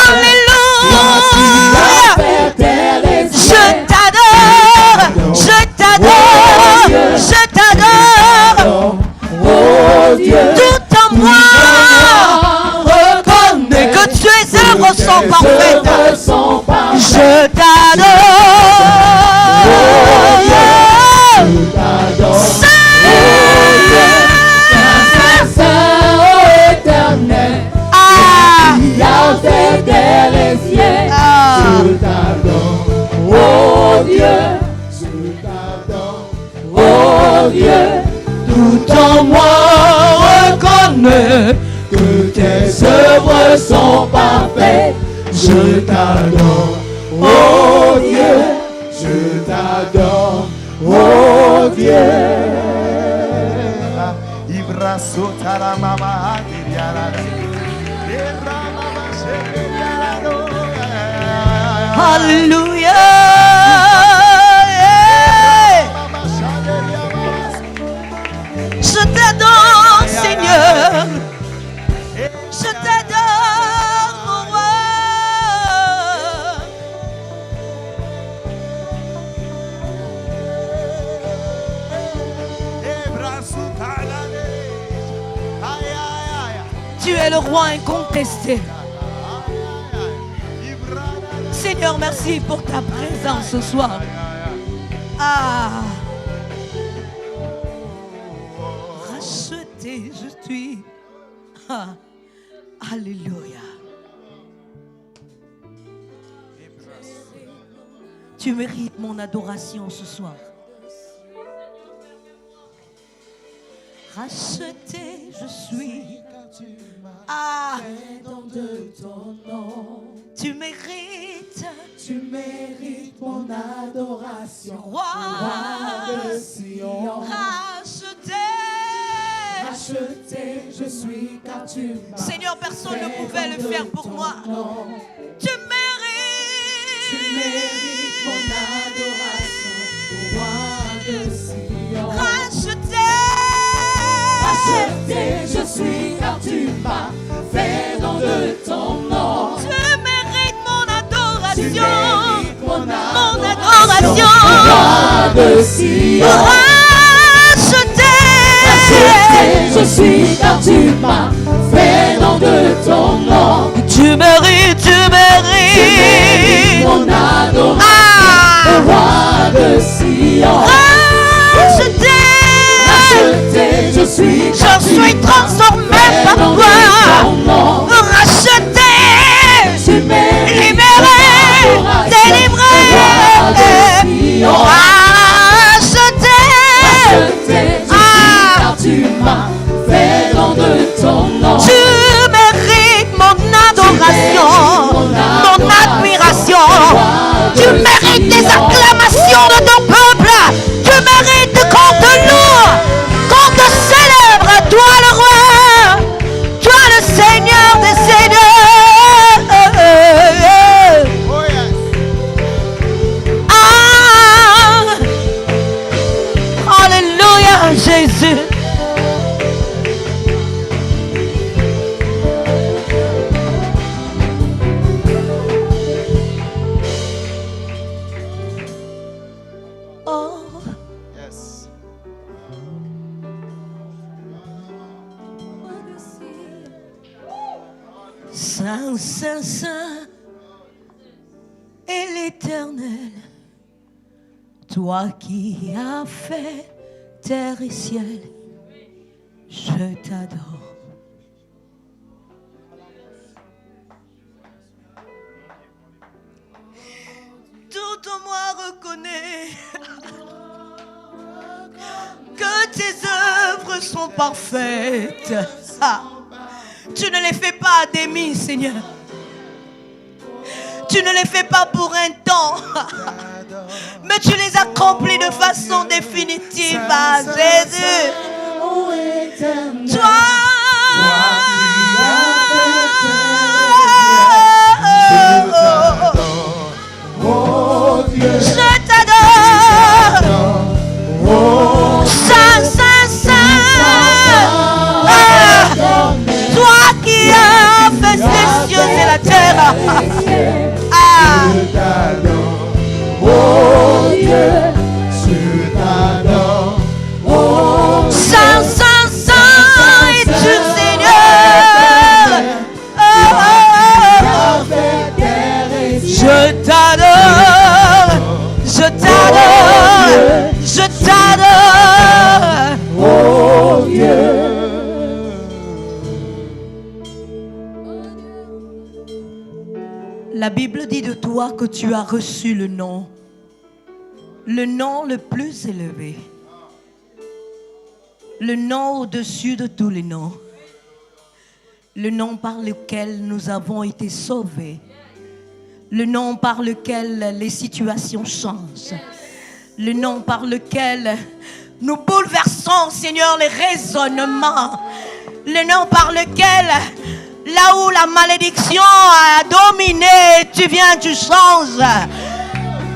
Alléluia. Je t'adore, je t'adore, je t'adore. Oh Dieu, Tout en moi reconnais que tes œuvres sont parfaites. œuvres sont parfaits. Je t'adore. Saint, ô Éternel, Ah, qui a fait terre et ciel. ah. Je t'adore. Oh Dieu, je t'adore. Oh Dieu, Tout en moi reconnais que tes œuvres sont parfaites. Je t'adore. Oh Dieu, je t'adore. Oh Dieu. Ibraso taramama diriara. Eramama sheriara. Alléluia. Je t'adore, Seigneur. Je t'adore, mon roi. Tu es le roi incontesté. Seigneur, merci pour ta présence ce soir. Ah, racheté je suis. Ah, alléluia. Tu mérites mon adoration ce soir. Racheté, je suis. Ah, Don de ton nom, tu mérites, mon adoration. roi De Sion, racheté, je suis car tu m'as. Seigneur, personne ne pouvait le faire pour moi. Tu mérites mon adoration, roi de Sion. Racheté, je suis car tu m'as fait don de ton nom. Tu mérites mon adoration. Mon adoration. Roi de Sion. Racheté, je suis car tu m'as fait don de ton nom. Tu mérites Mon adoration, roi de Sion. Racheté, je suis transformé par toi. Racheté, libéré, délivré. Racheté, car tu m'as fait don de ton nom. tu mérites mon adoration, mon admiration. Tu mérites les acclamations de ton peuple. Tu mérites qu'on te loue, qu'on te célèbre. Toi le roi, toi le Seigneur des seigneurs. Ah, alléluia Jésus. Oh. Yes. Saint, Saint, Saint est l'Éternel, toi qui as fait terre et ciel, je t'adore. Tout en moi reconnaît que tes œuvres sont parfaites. Ah. Tu ne les fais pas à demi, Seigneur. Tu ne les fais pas pour un temps, mais tu les accomplis de façon définitive à Jésus. Toi, je t'adore. Saint, Saint, Saint. Toi qui as fait les cieux et la terre. Ah. Je t'adore, oh Dieu, je t'adore, oh Saint, Saint, Saint es-tu Seigneur. Je t'adore, je t'adore, je t'adore, oh Dieu. La Bible dit de toi que tu as reçu le nom le plus élevé, le nom au-dessus de tous les noms, le nom par lequel nous avons été sauvés, le nom par lequel les situations changent, le nom par lequel nous bouleversons, Seigneur, les raisonnements, le nom par lequel, là où la malédiction a dominé, tu viens, tu changes.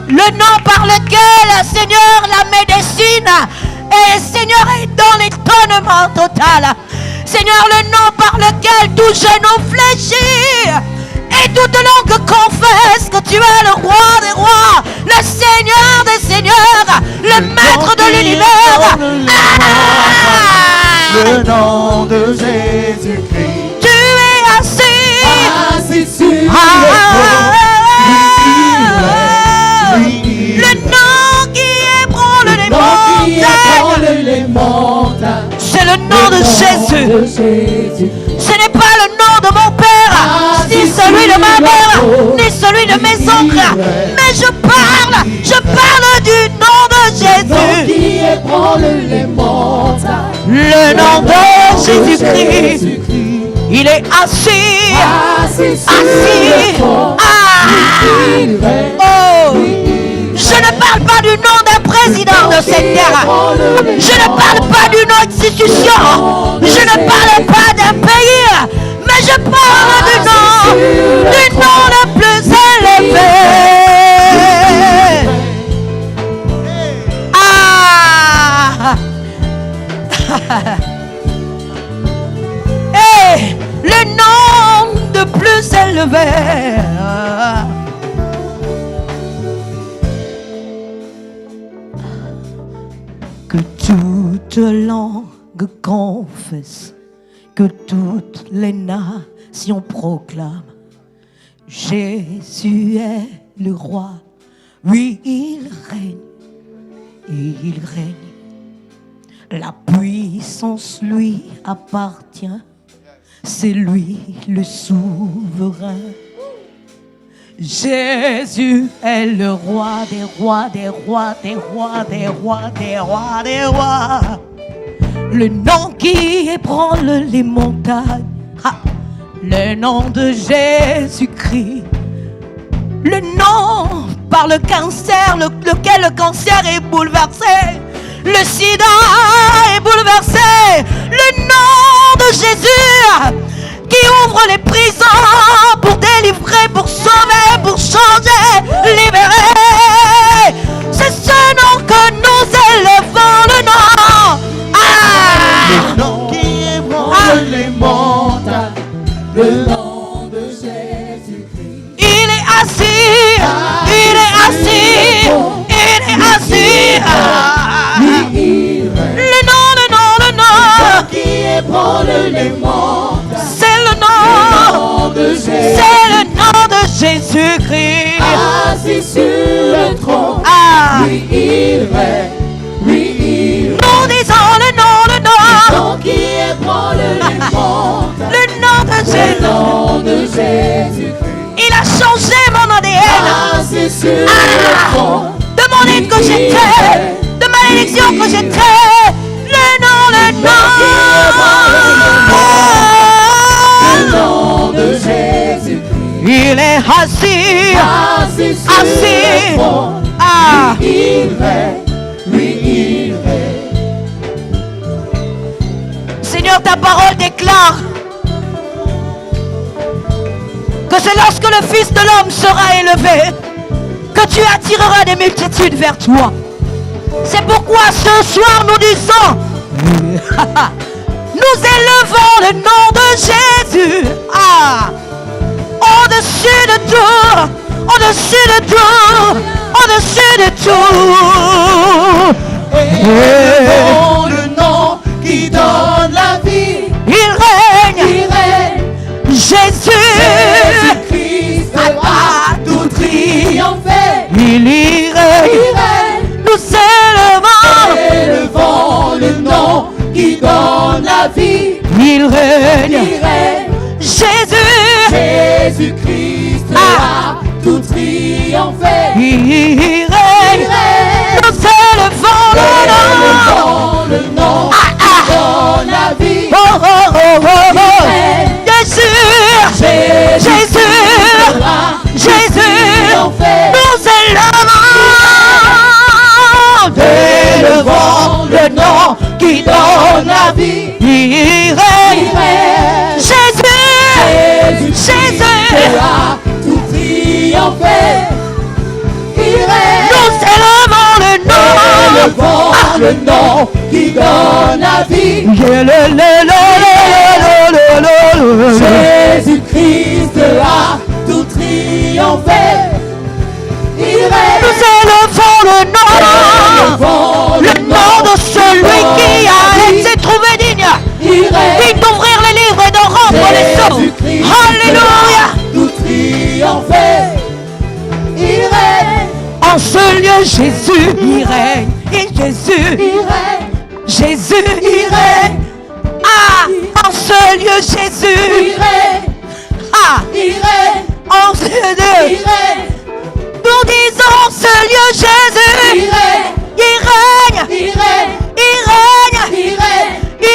Le nom par lequel, Seigneur, la médecine et Seigneur est dans l'étonnement total. Seigneur, le nom par lequel tout genou fléchit et toute langue confesse que tu es le roi des rois, le Seigneur des seigneurs, le maître de l'univers. le nom de Jésus-Christ. Tu es Assis sur le le nom qui ébranle les montagnes. C'est le nom de Jésus. Ce n'est pas le nom de mon père, ni celui de ma mère, ni celui de mes oncles. Mais je parle du nom de Jésus. Qui ébranle les montagnes. Le nom de Jésus-Christ. Il est assis. Assis. Oh. Je ne parle pas du nom d'un président de cette terre. Je ne parle pas d'une institution. Je ne parle pas d'un pays. Mais je parle du nom le plus élevé. Hey, le nom de plus élevé. Que toute langue confesse, que toutes les nations proclament, Jésus est le roi. Oui, il règne. Il règne. La puissance lui appartient. C'est lui le souverain. Jésus est le roi des rois, des rois, des rois, des rois, des rois, des rois. Le nom qui ébranle les montagnes. Ah, le nom de Jésus-Christ. Le nom par le cancer, lequel le cancer est bouleversé. Le sida est bouleversé. Le nom de Jésus qui ouvre les prisons pour délivrer, pour sauver, pour changer, libérer. C'est ce nom que nous élevons, le nom. Le nom qui ébranle les montagnes. Le nom de Jésus-Christ. Il est assis. Il est assis. Il est assis. Le nom qui ébranle les montagnes. c'est le nom de Jésus. C'est le nom de Jésus-Christ. Assis sur le trône. Ah. Oui, il règne. Oui, il règne. Nous disons le nom. Le nom qui ébranle les montagnes. Le nom de Jésus. Le nom de Jésus-Christ. Il a changé mon ADN. Assis sur le trône. De mon île que j'étais, de ma malédiction que j'étais. Le nom. Le nom de Jésus-Christ. Il est assis. Assis sur Assis. le trône. Ah. Il règne. Oui, il règne. Seigneur, ta parole déclare que c'est lorsque le Fils de l'homme sera élevé que tu attireras des multitudes vers toi. C'est pourquoi ce soir nous disons, nous élevons le nom de Jésus. Ah, au-dessus de tout, au-dessus de tout, au-dessus de tout. Élevons le nom qui donne la vie. Il règne. Il règne. Jésus. Jésus-Christ a tout triomphé. Il y règne. Il règne. Nous élevons. Élevons le nom qui donne la vie. Il règne. Il règne. Jésus. Jésus-Christ a tout triomphé. Il règne. Nous élevons le nom. Élevons le nom qui donne la vie. Oh, oh, oh, oh, oh. Jésus. Jésus. Jésus. Nous élevons le nom qui donne la vie. Il règne. Jésus. Jésus. a tout triomphé. Il règne. Nous élevons le nom. Élevons le nom qui donne la vie. Jésus-Christ a tout triomphé. Il règne. Nous élevons le nom. Le nom de celui qui a été trouvé digne. Il règne. Digne d'ouvrir les livres et de rendre les sceaux. Jésus-Christ Alléluia. a tout triomphé. Il règne. En ce lieu, Jésus, il règne. Et Jésus, Il règne. Jésus, Il règne. ah, en ce lieu, Jésus, Il règne. ah, Il règne. en ce lieu, Il règne. nous disons ce lieu, Jésus, Il règne. il règne, Il règne. il règne, Il règne. il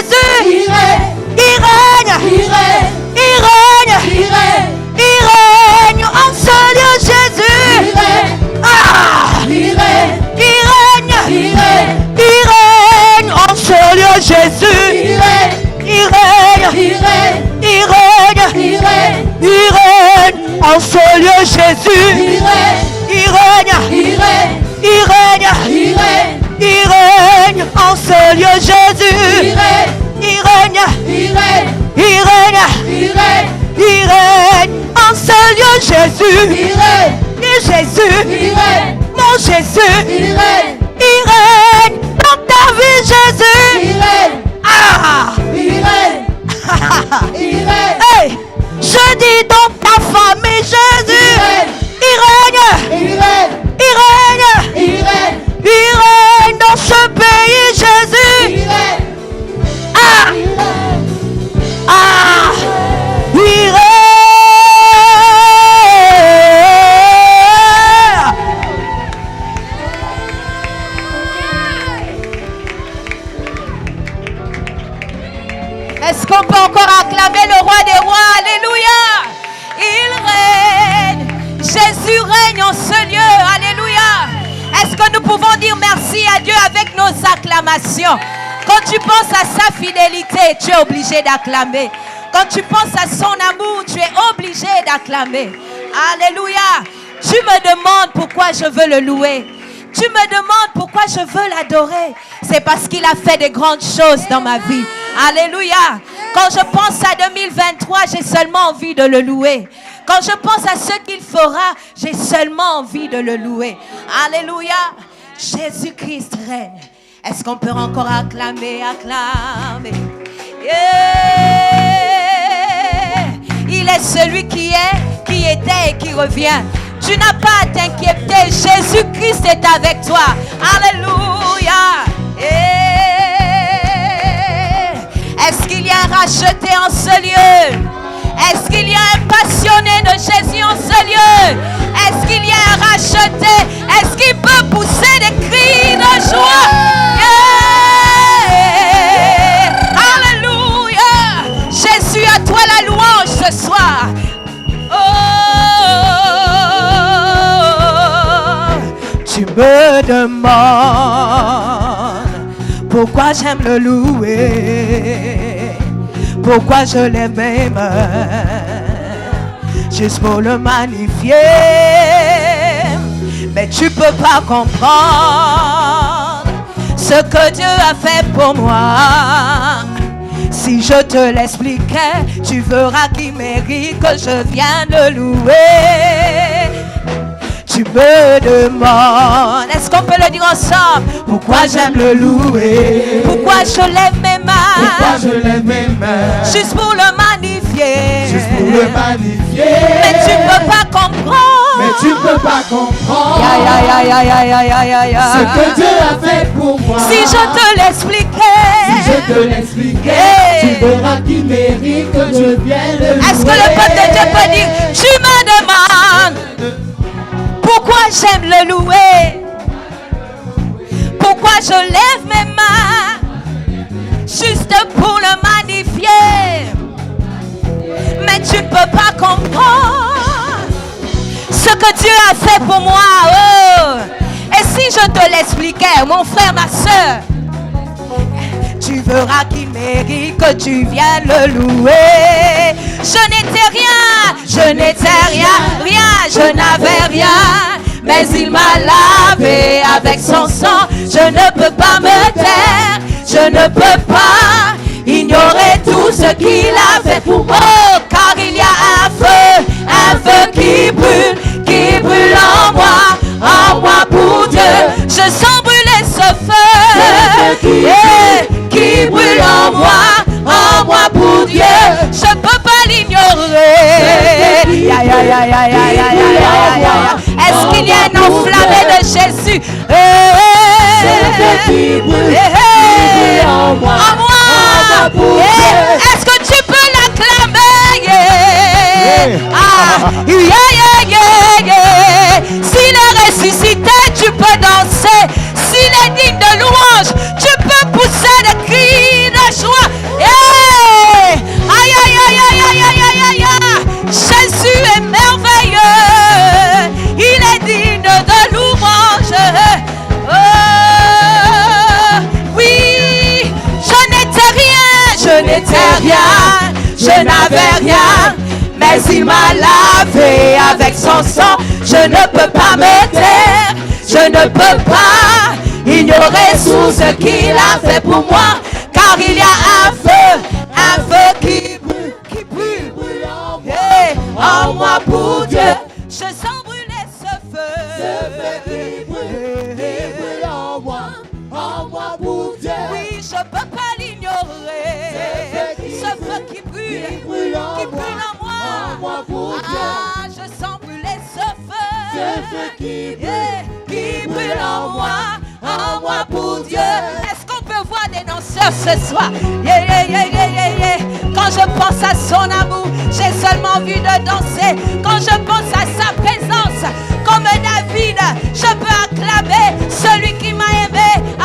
Jésus. Il règne. Il règne. Il règne. Il règne. Il règne. Il règne en ce lieu, Jésus. Il règne. Ah! Il règne. Il règne. Il règne. Il règne en ce lieu, Jésus. Il règne. Il règne. Il règne. Il règne. Il règne. Il règne en ce lieu, Jésus. Il règne. Il règne. Il règne. Il règne. Il règne. Il règne en ce lieu, Jésus. Il règne. Il règne. Il règne. Il règne. Il règne. Il règne en ce lieu, Jésus. Il règne. Et Jésus, Il règne. mon Jésus, Il règne. il règne dans ta vie, Jésus. Il règne. Ah! Il règne. Il règne. Hey! Je dis dans ta famille, Jésus, il règne. Il règne. Il règne. Il règne. Il règne dans ce pays, Jésus. Il règne. Ah! Il règne. Ah! Il règne. Est-ce qu'on peut encore acclamer le roi des rois? Alléluia! Il règne. Jésus règne en ce lieu. Alléluia! Est-ce que nous pouvons dire merci à Dieu avec nos acclamations? Quand tu penses à sa fidélité, tu es obligé d'acclamer. Quand tu penses à son amour, tu es obligé d'acclamer. Alléluia! Tu me demandes pourquoi je veux le louer. Tu me demandes pourquoi je veux l'adorer. C'est parce qu'il a fait de grandes choses dans ma vie. Alléluia. Quand je pense à 2023, j'ai seulement envie de le louer. Quand je pense à ce qu'il fera, j'ai seulement envie de le louer. Alléluia. Jésus-Christ règne. Est-ce qu'on peut encore acclamer? Yeah. Il est celui qui est, qui était et qui revient. Tu n'as pas à t'inquiéter. Jésus-Christ est avec toi. Alléluia. Est-ce qu'il y a un racheté en ce lieu? Est-ce qu'il y a un passionné de Jésus en ce lieu? Est-ce qu'il y a un racheté? Est-ce qu'il peut pousser des cris de joie? Yeah. Alléluia. Jésus, à toi la louange ce soir. Tu me demandes pourquoi j'aime le louer, pourquoi je lève mes mains, juste pour le magnifier. Mais tu peux pas comprendre ce que Dieu a fait pour moi. Si je te l'expliquais, tu verras qu'il mérite que je vienne le louer. Tu me demandes, est-ce qu'on peut le dire ensemble? Pourquoi j'aime le louer? Pourquoi je lève mes mains? Pourquoi je lève mes mains? Juste pour le magnifier. Juste pour le magnifier. Mais tu peux pas comprendre. Mais tu peux pas comprendre Ce ce que Dieu a fait pour moi. Si je te l'expliquais, Si je te l'expliquais, tu verras qu'il mérite que je vienne le louer. est-ce que le peuple de Dieu peut dire? Tu me demandes pourquoi j'aime le louer, pourquoi je lève mes mains, juste pour le magnifier. Mais tu ne peux pas comprendre ce que Dieu a fait pour moi. Oh. Et si je te l'expliquais, mon frère, ma soeur, tu verras qu'il mérite que tu viennes le louer. Je n'étais rien, je n'avais rien, mais il m'a lavé avec son sang. Je ne peux pas me taire, je ne peux pas ignorer tout ce qu'il a fait pour moi. Oh, car il y a un feu qui brûle en moi pour Dieu. Je sens brûler ce feu qui brûle en moi pour Dieu. Je peux pas l'ignorer. Est-ce qu'il y a un enflammé de Jésus? En moi. Est-ce que tu peux l'acclamer? S'il est ressuscité, tu peux danser. S'il est digne de louange, tu peux pousser des cris de joie. je n'étais rien, je n'avais rien, mais il m'a lavé avec son sang. Je ne peux pas me taire, je ne peux pas ignorer tout ce qu'il a fait pour moi, car il y a un feu qui brûle en moi pour Dieu. Je sens brûler ce feu qui brûle en moi pour Dieu. Oui, je peux pas l'ignorer. Ce feu qui brûle en moi pour Dieu. Ah, je sens brûler ce feu qui brûle en moi pour Dieu. Est-ce qu'on peut voir des danseurs ce soir? Yeah, yeah, yeah, yeah, yeah, yeah. Quand je pense à son amour, j'ai seulement envie de danser. Quand je pense à sa présence, comme David, je peux acclamer celui qui m'a aimé. Ah,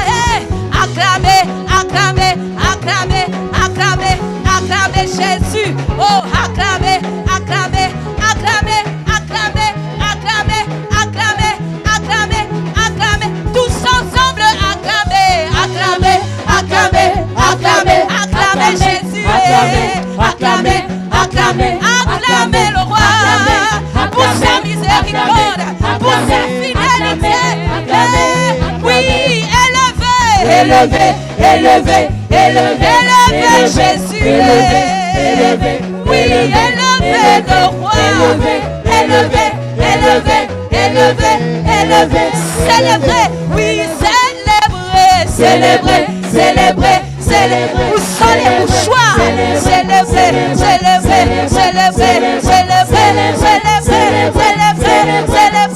hey. Acclamer, acclamer, acclamer, acclamer, acclamer Jésus. Oh, acclamer, acclamer, acclamer, acclamer, acclamer, acclamer, acclamer, acclamer. Tous ensemble, acclamer, acclamer, acclamer, acclamer, acclamer Jésus. Acclamer, acclamer, acclamer le roi pour sa miséricorde, pour sa fidélité. Oui, élevé, élevé, élevé, élevé, élevé Jésus. Oui, élevé le roi. Élevé, élevé, élevé, élevé, célébrer. Oui, célébrer, célébrer, célébrer, célébrer. Où sont les mouchoirs? Célébrer, célébrer, célébrer, célébrer, célébrer, célébrer, célébrer,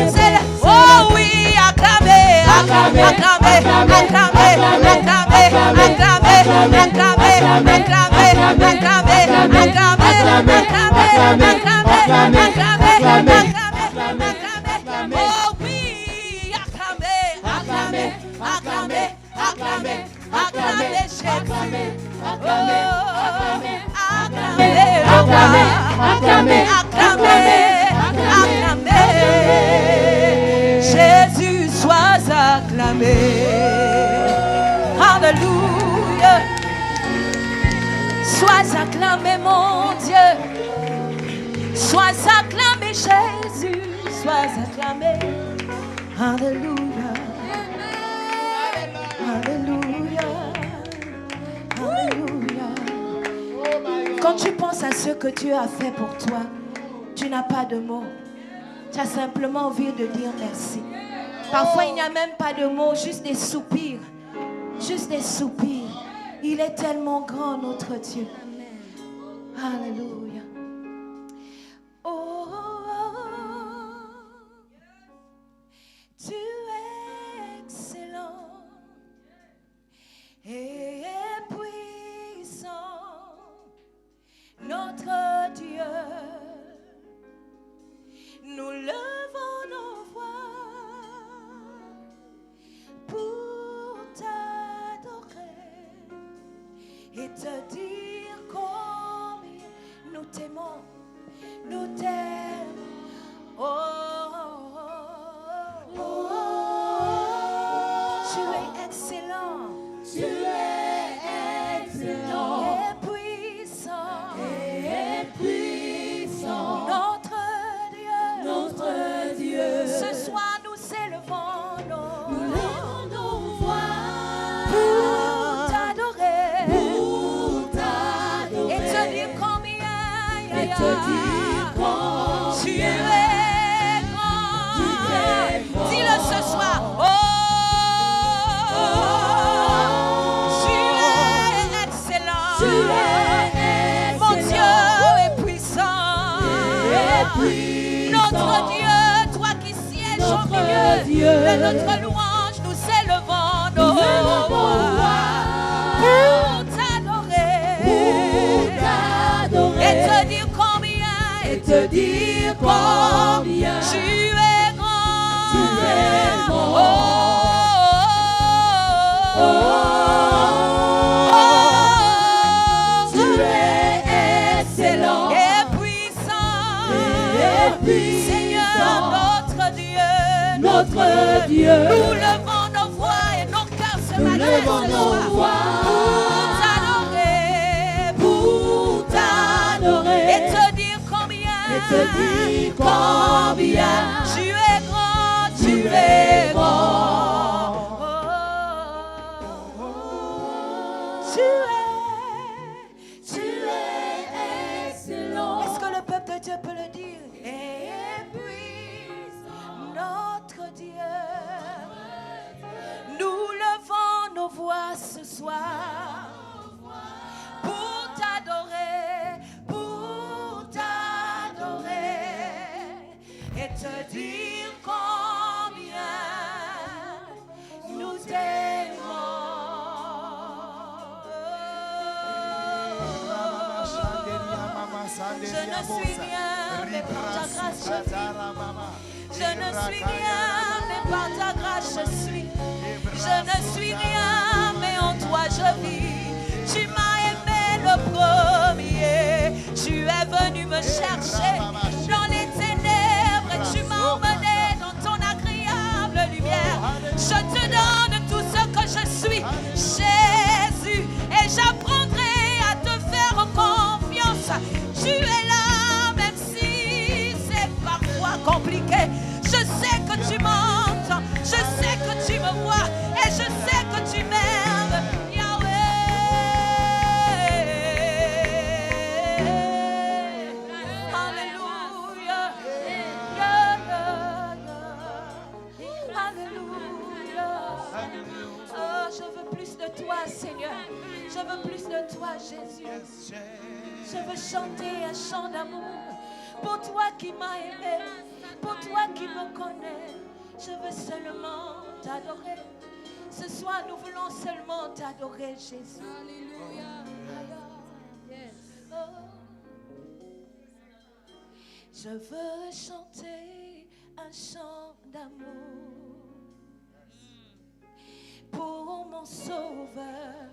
célébrer. Oh oui, acclamer, acclamer, acclamer, acclamer, acclamer, acclamer, acclamer, acclamer, acclamer, acclamer. Oh oui, acclamer, acclamer, acclamer, acclamer, acclamer Jésus. Acclamer, acclamer, acclamer, acclamer. Jésus, sois acclamé. Alléluia. Sois acclamé, mon Dieu. Sois acclamé, Jésus. Sois acclamé. Alléluia. Alléluia. Alléluia. Quand tu penses à ce que Dieu a fait pour toi, tu n'as pas de mots. Tu as simplement envie de dire merci. Parfois, il n'y a même pas de mots, juste des soupirs. Juste des soupirs. Il est tellement grand, notre Dieu. Alléluia. Oh, tu es excellent et puissant, notre Dieu. Nous levons nos voix pour t'adorer et te dire combien nous t'aimons, nous t'aimons. Oh, oh, oh, tu es excellent, tu es excellent et puissant, notre Dieu. Ce soir nous élevons nos voix pour t'adorer et te dire combien tu es grand. Dis-le ce soir. Oh, tu es excellent. Mon Dieu est puissant. Notre Dieu, toi qui sièges au milieu de notre louange, nous élevons nos voix pour t'adorer et te dire combien tu es grand. Oh, oh, oh, oh, tu es excellent et puissant. Seigneur, notre Dieu, nous levons nos voix et nos cœurs ce matin élevons nos voix pour t'adorer et te dire combien tu es grand, tu es grand. Tu es excellent. Est-ce que le peuple de Dieu peut le dire? Et puis notre Dieu, nous levons nos voix ce soir pour t'adorer et te dire combien nous t'aimons. Je ne suis rien, mais par ta grâce je vis. Je ne suis rien, mais par ta grâce je suis. Je ne suis rien, mais en toi je vis. Tu m'as aimé le premier. Tu es venu me chercher dans les ténèbres et tu m'as emmené dans ton agréable lumière. Je te donne tout ce que je suis, Jésus, et j'apprendrai à te faire confiance. Tu es là, même si c'est parfois compliqué. Je sais que tu m'entends, je sais que tu me vois et je sais que tu m'aimes, Yahweh. Alléluia. Alléluia. Oh, je veux plus de toi, Seigneur. Je veux plus de toi, Jésus. Je veux chanter un chant d'amour pour toi qui m'as aimé, pour toi qui me connais. Je veux seulement t'adorer. Ce soir, nous voulons seulement t'adorer, Jésus. Alléluia. Oh. Je veux chanter un chant d'amour pour mon Sauveur,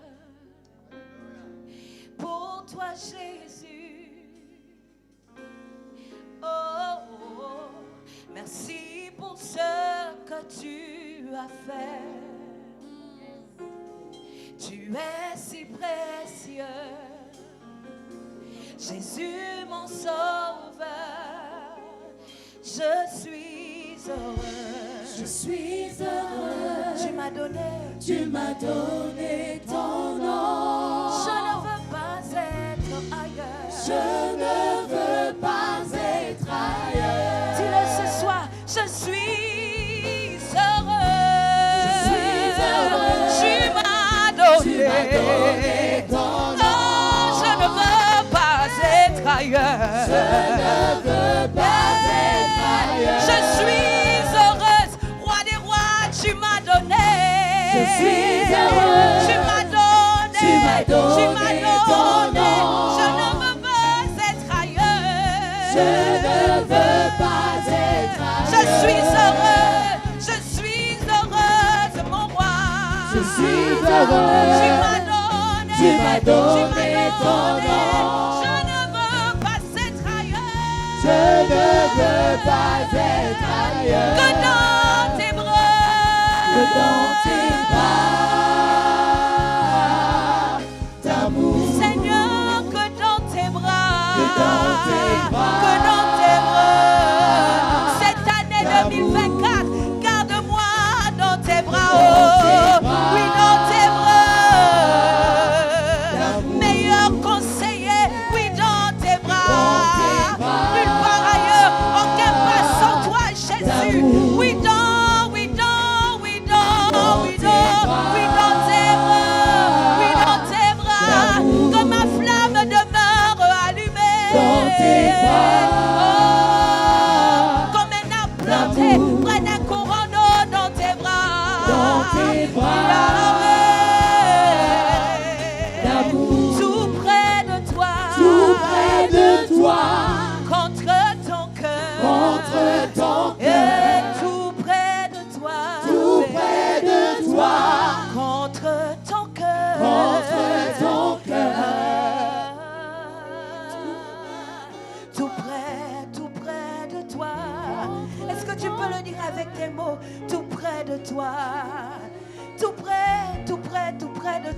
pour toi, Jésus. Oh, oh, merci pour ce que tu as fait. Tu es si précieux, Jésus mon Sauveur. Je suis heureux. Je suis heureux. Tu m'as donné ton nom. Je ne veux pas être ailleurs. Je ne veux pas être ailleurs. Dis-le ce soir, je suis heureux. Je suis heureux. Tu m'as donné ton nom. Non, je ne veux pas être ailleurs. Je ne veux pas être ailleurs. Je suis heureuse, roi des rois, tu m'as donné. Je suis heureux. Tu m'as donné. Tu m'as donné ton nom. Je ne veux pas être ailleurs. Je ne veux pas être ailleurs. Je suis heureuse, mon roi. Je suis heureux. Tu m'as donné. Tu m'as donné ton nom. Je ne veux pas être ailleurs. Je ne veux pas être ailleurs. Que dans tes bras. Que dans tes bras d'amour. Seigneur, que dans tes bras. Que dans tes bras. Que dans tes bras. Cette année 2024, garde-moi dans tes bras. Dans tes bras. Oui, dans tes bras. D'amour. Meilleur conseiller, oui, dans tes bras. Dans tes bras. Nulle part ailleurs, aucun pas sans toi, Jésus. D'amour. Oui, dans, oui, dans, oui, dans, oui, dans.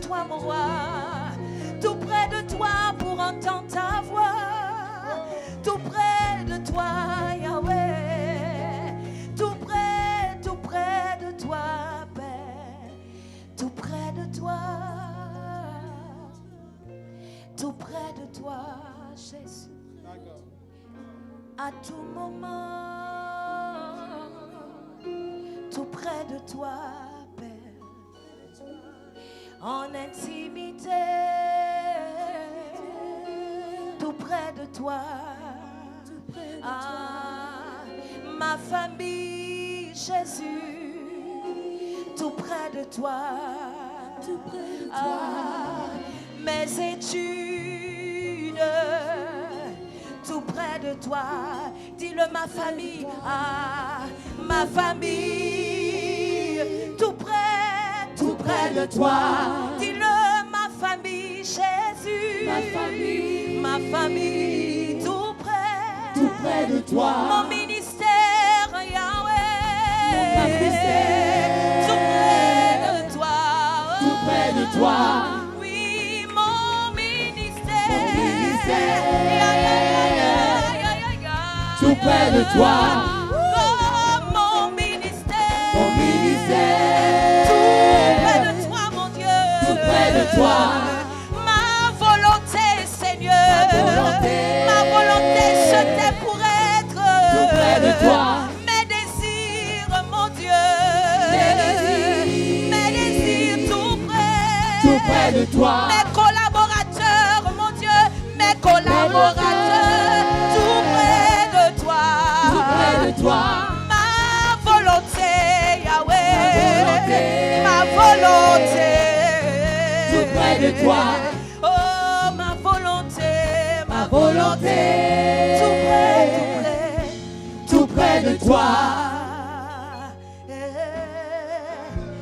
toi, mon roi. Tout près de toi pour entendre ta voix. Tout près de toi, Yahweh. Tout près de toi, Père. Tout près de toi. Tout près de toi, Jésus. À tout moment. Tout près de toi, Père. En intimité. Tout près de toi. Ah, ma famille, Jésus, tout près de toi. Ah, mes études, tout près de toi. Dis-le, ma famille, ah, ma famille, tout près de toi. Dis-le, ma famille, Jésus, ma famille, tout près de toi. Mon ministère, Yahweh. Mon ministère. Tout près de toi. Tout près de toi. Oui, mon ministère. Mon ministère. Tout près de toi. Oh, mon ministère. Mon ministère. Tout près de toi, mon Dieu. Tout près de toi. Ma volonté, Seigneur. Ma volonté, c'était pour être tout près de toi. Mes désirs, mon Dieu. Mes désirs, tout près de toi. Mes collaborateurs, mon Dieu. Mes collaborateurs, tout près de toi. Tout près de toi. Ma volonté, Yahweh. Ma volonté. Tout près de toi. Oh, ma volonté. Ma volonté. Tout près de toi.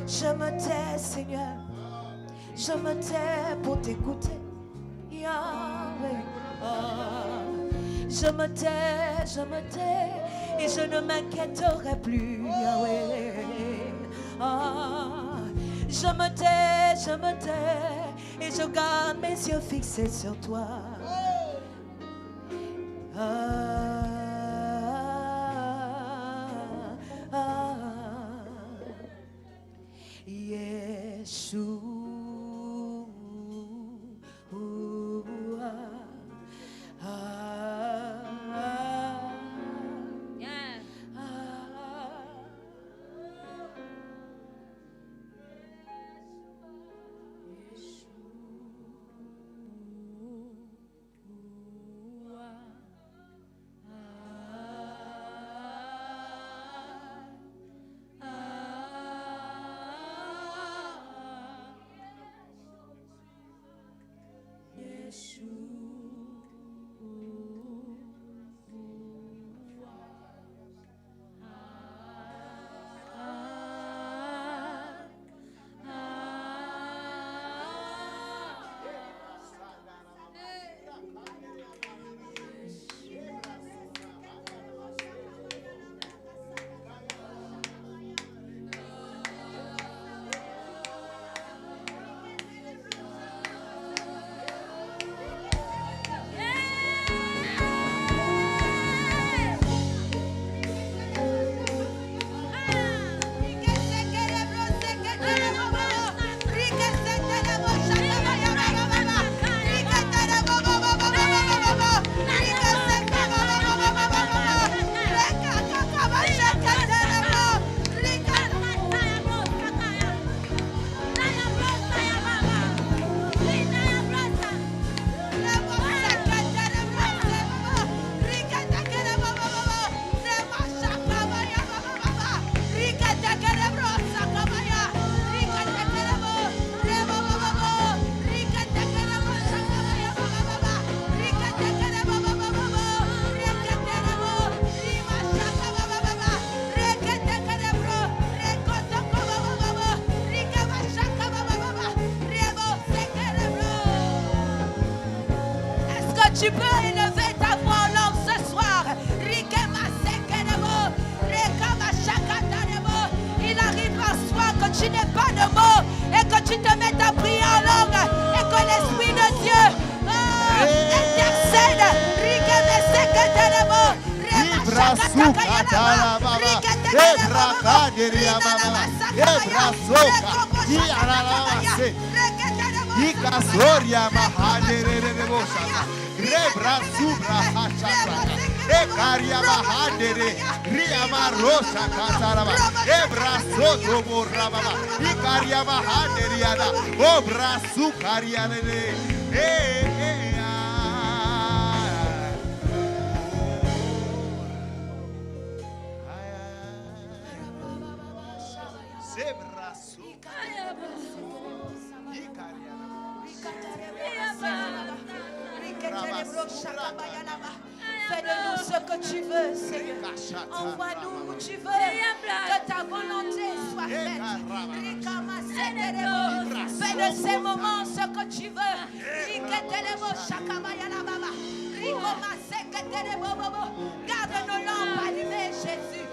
Je me tais, Seigneur. Je me tais pour t'écouter, Yahweh. Oh, je me tais, et je ne m'inquiéterai plus, Yahweh. Oh, je me tais, et je garde mes yeux fixés sur toi. Tu peux élever ta voix en langue ce soir. Il arrive parfois que tu n'aies pas de mots et que tu te mettes à prier en langue et que l'Esprit de Dieu intercède. Ekaria mahandere, riama rosa kataraba, ebraso tobo rababa, ikaria mahandere ada, obrasu karianere, zebrasu, Fais de nous ce que tu veux, Seigneur. Envoie-nous où tu veux. Que ta volonté soit faite. Fais de ces moments ce que tu veux. Garde nos lampes allumées, Jésus.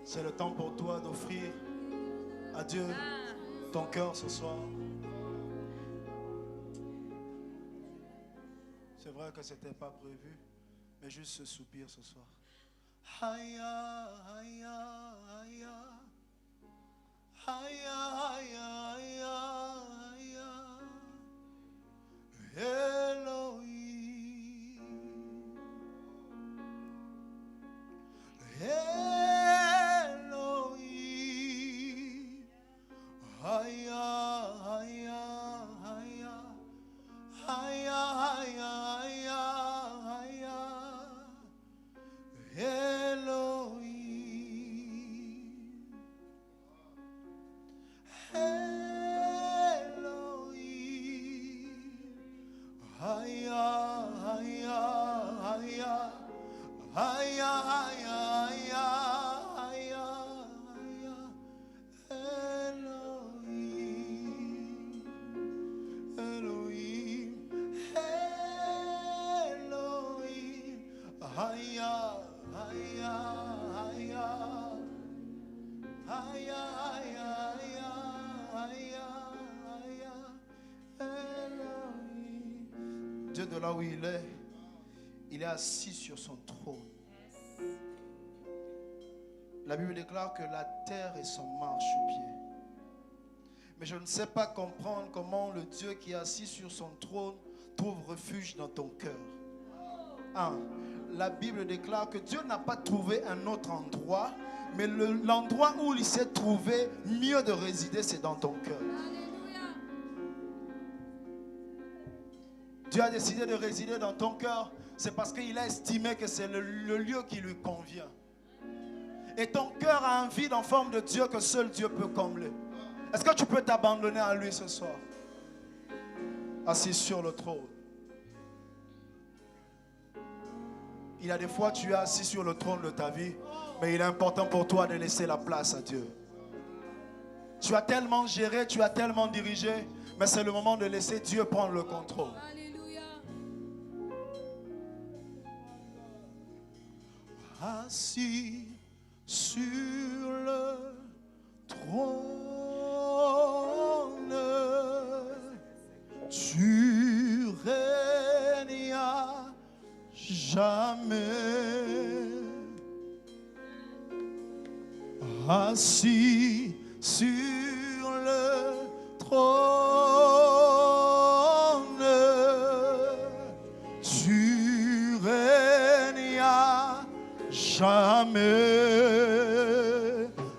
C'est le temps pour toi d'offrir à Dieu ton cœur ce soir. C'est vrai que ce n'était pas prévu, mais juste ce soupir ce soir. Haya, haya, haya. Haya, haya, haya, haya. Elohim. Elohim. Haya, haya, haya. Haya, haya, haya, haya. Elohim. Elohim. Haya, haya, haya. Haya, haya, haya, haya, haya. Elohim. Elohim. Elohim. Haya, haya, haya. Haya, haya, haya, haya, haya. Elohim. Dieu de là où il est assis sur son trône. La Bible déclare que la terre est son marchepied. Mais je ne sais pas comprendre comment le Dieu qui est assis sur son trône trouve refuge dans ton cœur. La Bible déclare que Dieu n'a pas trouvé un autre endroit, mais l'endroit où il s'est trouvé mieux de résider, c'est dans ton cœur. Dieu a décidé de résider dans ton cœur, c'est parce qu'il a estimé que c'est le lieu qui lui convient. Et ton cœur a un vide en forme de Dieu que seul Dieu peut combler. Est-ce que tu peux t'abandonner à lui ce soir? Assis sur le trône. Il y a des fois tu es assis sur le trône de ta vie, mais il est important pour toi de laisser la place à Dieu. Tu as tellement géré, tu as tellement dirigé, mais c'est le moment de laisser Dieu prendre le contrôle. Assis sur le trône, Tu règnes à jamais. Assis sur le trône, tu règnes à jamais.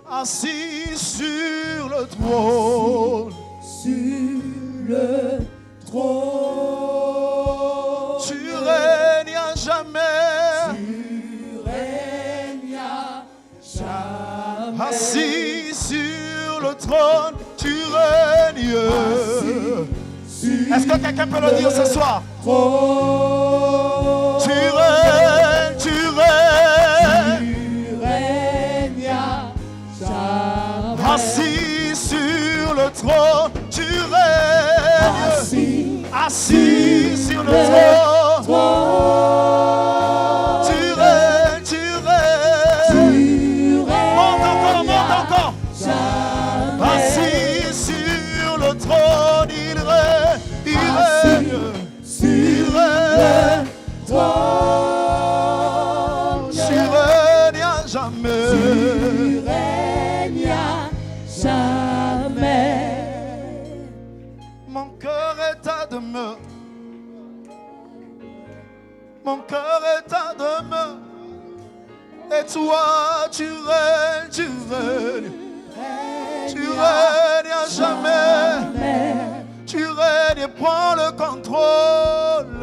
Assis sur le trône, tu règnes à jamais. Assis sur le trône, tu règnes. Est-ce que quelqu'un peut le dire ce soir? Tu règnes, tu règnes. Assis sur le trône, tu règnes. Assis sur le trône, tu règnes, tu règnes. Monte encore. Assis sur le trône, il règne, il règne. Tu règnes à jamais. Mon cœur est à demeure. Mon cœur est à demeure. Et toi, tu règnes, tu règnes. Tu règnes à jamais. Tu règnes et prends le contrôle.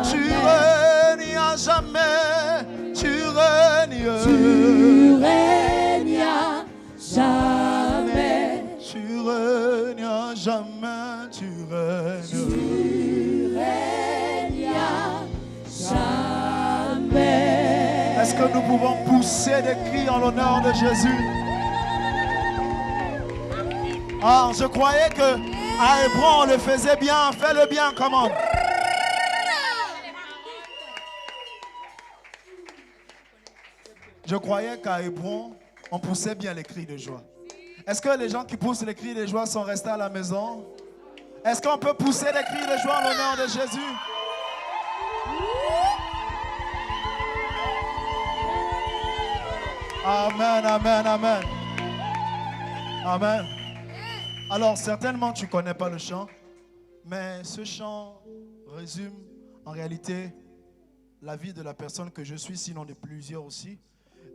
Tu règnes à jamais. Tu règnes. Tu règnes à jamais. Tu règnes. Est-ce que nous pouvons pousser des cris en l'honneur de Jésus? Ah, je croyais que à Hébron on le faisait bien. Fais-le bien, comment? Je croyais qu'à Hébron on poussait bien les cris de joie. Est-ce que les gens qui poussent les cris de joie sont restés à la maison? Est-ce qu'on peut pousser les cris de joie en l'honneur de Jésus? Amen, amen, amen. Amen. Alors, certainement, tu ne connais pas le chant, mais ce chant résume en réalité la vie de la personne que je suis, sinon de plusieurs aussi.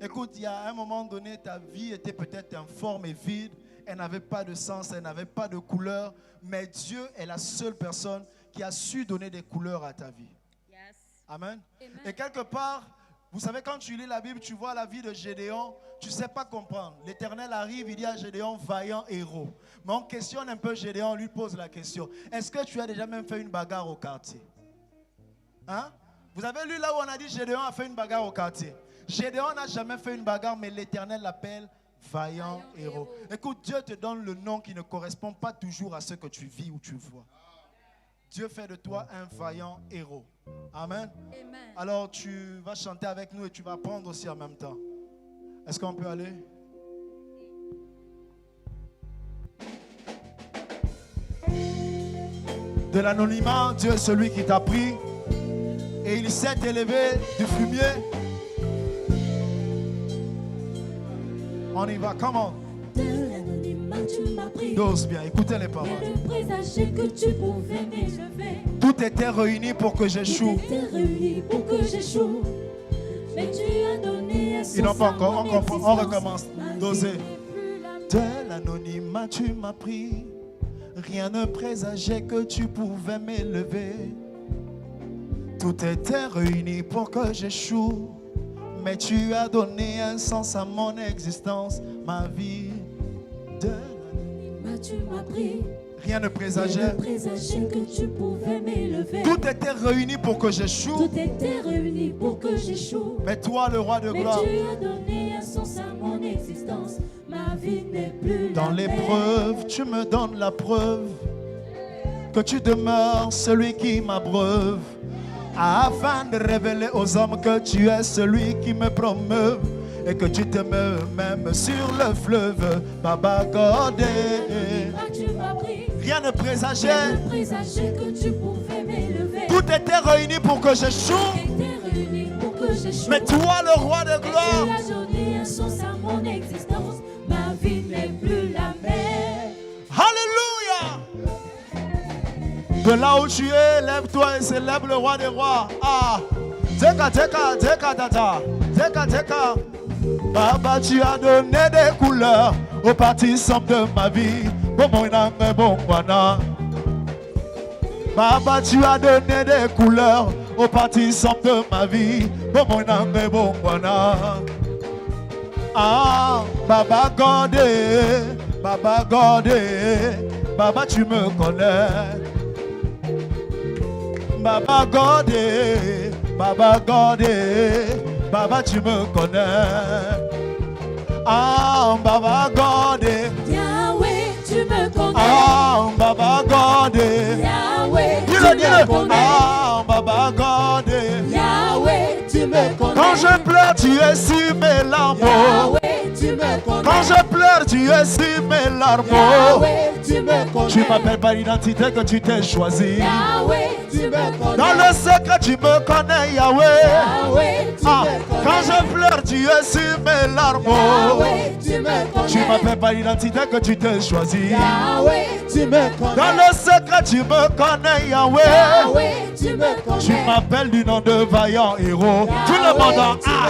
Écoute, il y a un moment donné, ta vie était peut-être informe et vide, elle n'avait pas de sens, elle n'avait pas de couleur, mais Dieu est la seule personne qui a su donner des couleurs à ta vie. Yes. Amen. Amen. Et quelque part, vous savez, quand tu lis la Bible, tu vois la vie de Gédéon, tu ne sais pas comprendre. L'Éternel arrive, il dit à Gédéon, vaillant héros. Mais on questionne un peu Gédéon, on lui pose la question. Est-ce que tu as déjà même fait une bagarre au quartier? Hein? Vous avez lu là où on a dit Gédéon a fait une bagarre au quartier. Gédéon n'a jamais fait une bagarre, mais l'Éternel l'appelle vaillant héros. Écoute, Dieu te donne le nom qui ne correspond pas toujours à ce que tu vis ou tu vois. Dieu fait de toi un vaillant héros. Amen. Amen. Alors tu vas chanter avec nous et tu vas apprendre aussi en même temps. Est-ce qu'on peut aller? De l'anonymat, Dieu est celui qui t'a pris et il s'est élevé du fumier. On y va, come on. De l'anonymat, tu m'as pris. Dose bien, écoutez les paroles. Et de présager que tu pouvais m'élever. Tout était réuni pour que j'échoue. Tout était réuni pour que j'échoue. Mais tu as donné un sens. Ils n'ont pas encore, à mon on recommence. existence. Ma vie Dosez. n'est plus la même. De l'anonymat, tu m'as pris. Rien ne présageait que tu pouvais m'élever. Tout était réuni pour que j'échoue. Mais tu as donné un sens à mon existence, ma vie. De Mais tu m'as pris. rien ne Rien présageait. ne présageait que tu pouvais m'élever. Tout était réuni pour que j'échoue. Tout était réuni pour que j'échoue. Mais toi, le roi de Mais gloire, tu as donné un sens à mon existence. Ma vie n'est plus dans la même. l'épreuve, tu me donnes la preuve que tu demeures celui qui m'abreuve, afin de révéler aux hommes que tu es celui qui me promeut. et que tu te mets même sur le fleuve. Baba God, Tu m'as pris, rien ne présageait. je présageais que tu pouvais m'élever. Tout était réuni pour que j'échoue. Était réuni pour que j'échoue. Mais toi, le roi de Et gloire, la journée un sens à mon existence. Ma vie n'est plus la même. alléluia. De là où tu es, lève-toi et célèbre le roi des rois. Ah, teka, teka, teka, tata, teka, teka. Baba, tu as donné des couleurs aux parties sombres de ma vie. Bon, mon âme, bon, voilà. Baba, tu as donné des couleurs aux parties sombres de ma vie. Bon, mon âme, bon, voilà. Ah, Baba God, Baba God, Baba, tu me connais. Baba God, Baba God, Baba, tu me connais. Ah, Baba God, Yahweh, tu me connais. ah, Baba God, Yahweh, tu dis-le, me dis-le. connais. Ah, Baba God, Yahweh, tu me connais. quand je pleure, tu essuies mes larmes. Yahweh, tu me connais. Quand je pleure, tu essuies mes larmes. Yahweh, tu me connais. Tu m'appelles par l'identité que tu t'es choisi. Yahweh, tu me connais. Dans le secret, tu me connais, Yahweh. Yahweh, tu Ah, me connais. quand je pleure, tu essuies mes larmes. Yahweh, tu me connais. Tu m'appelles par l'identité que tu t'es choisi. Yahweh, tu me connais. Dans le secret, tu me connais, Yahweh. Yahweh, tu me connais. Tu m'appelles du nom de vaillant héros. Tout le monde en ah.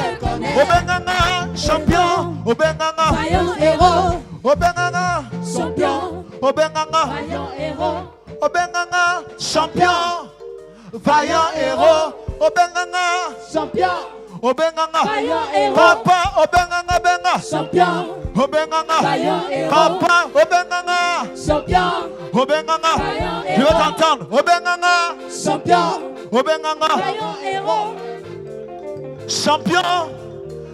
Obenganga, champion. Obenganga, Vaillant héros, Obenganga, champion. Obenganga, Vaillant héros, Obenganga, champion. Vaillant héros. Obenganga, champion. Obenganga, Vaillant héros, Papa, Obenganga, Benga. champion. Obenganga, Vaillant héros, Papa, Obenganga, champion. Obenganga. Vaillant Je veux héros, t'entendre. Obenganga, champion. Obenganga, Vaillant héros, champion,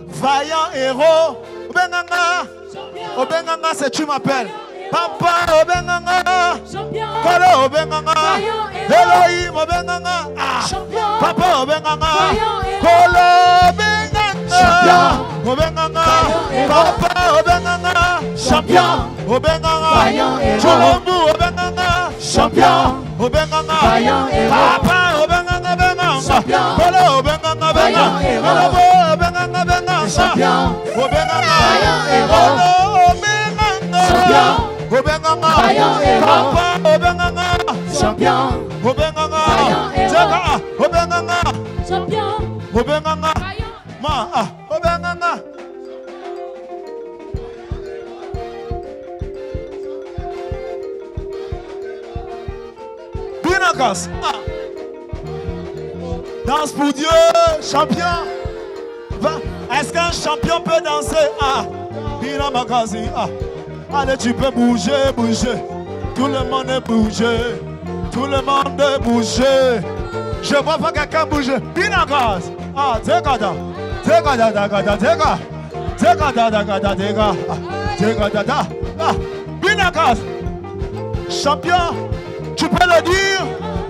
vaillant héros. Obenganga, champion. Obenganga, c'est tu m'appelles. Papa, Obenganga, Champion. Kolo, Obenganga, Vaillant héros, Elohim, Obenganga, ah. champion. Papa, Obenganga, Vaillant héros. Kolo, Obenganga, Obenganga, Vaillant héros. Papa, Obenganga, champion, Obenganga, Vaillant héros. Chulombu, Obenganga, Champion. Obenganga, Vaillant héros. Papa, Obenganga, Obenganga, Champion. Kolo, Obenganga, Vaillant Obenganga, héros. Kolo, Obenganga, Obenganga, Champion. Obenganga, Vaillant héros. Kolo, Obenganga, Champion. Obenganga, Vaillant héros. Papa, Obenganga, Champion. Obenganga, Vaillant héros. Zeka, Obenganga, Champion. Obenganga, Vaillant. Ma, ah, Obenganga. Binakas, ah. Danse pour Dieu, champion. Est-ce qu'un champion peut danser? Ah, Binamakasi, ah. Allez, tu peux bouger, bouger. Tout le monde est bougé. Tout le monde est bougé. Je vois pas quelqu'un bouger. Binakas, ah, Tekada. Tekada, Tekada, Tekada. Tekada, Tekada, Tekada. Tekada, Tekada. Ah, Binakas. Champion, tu peux le dire.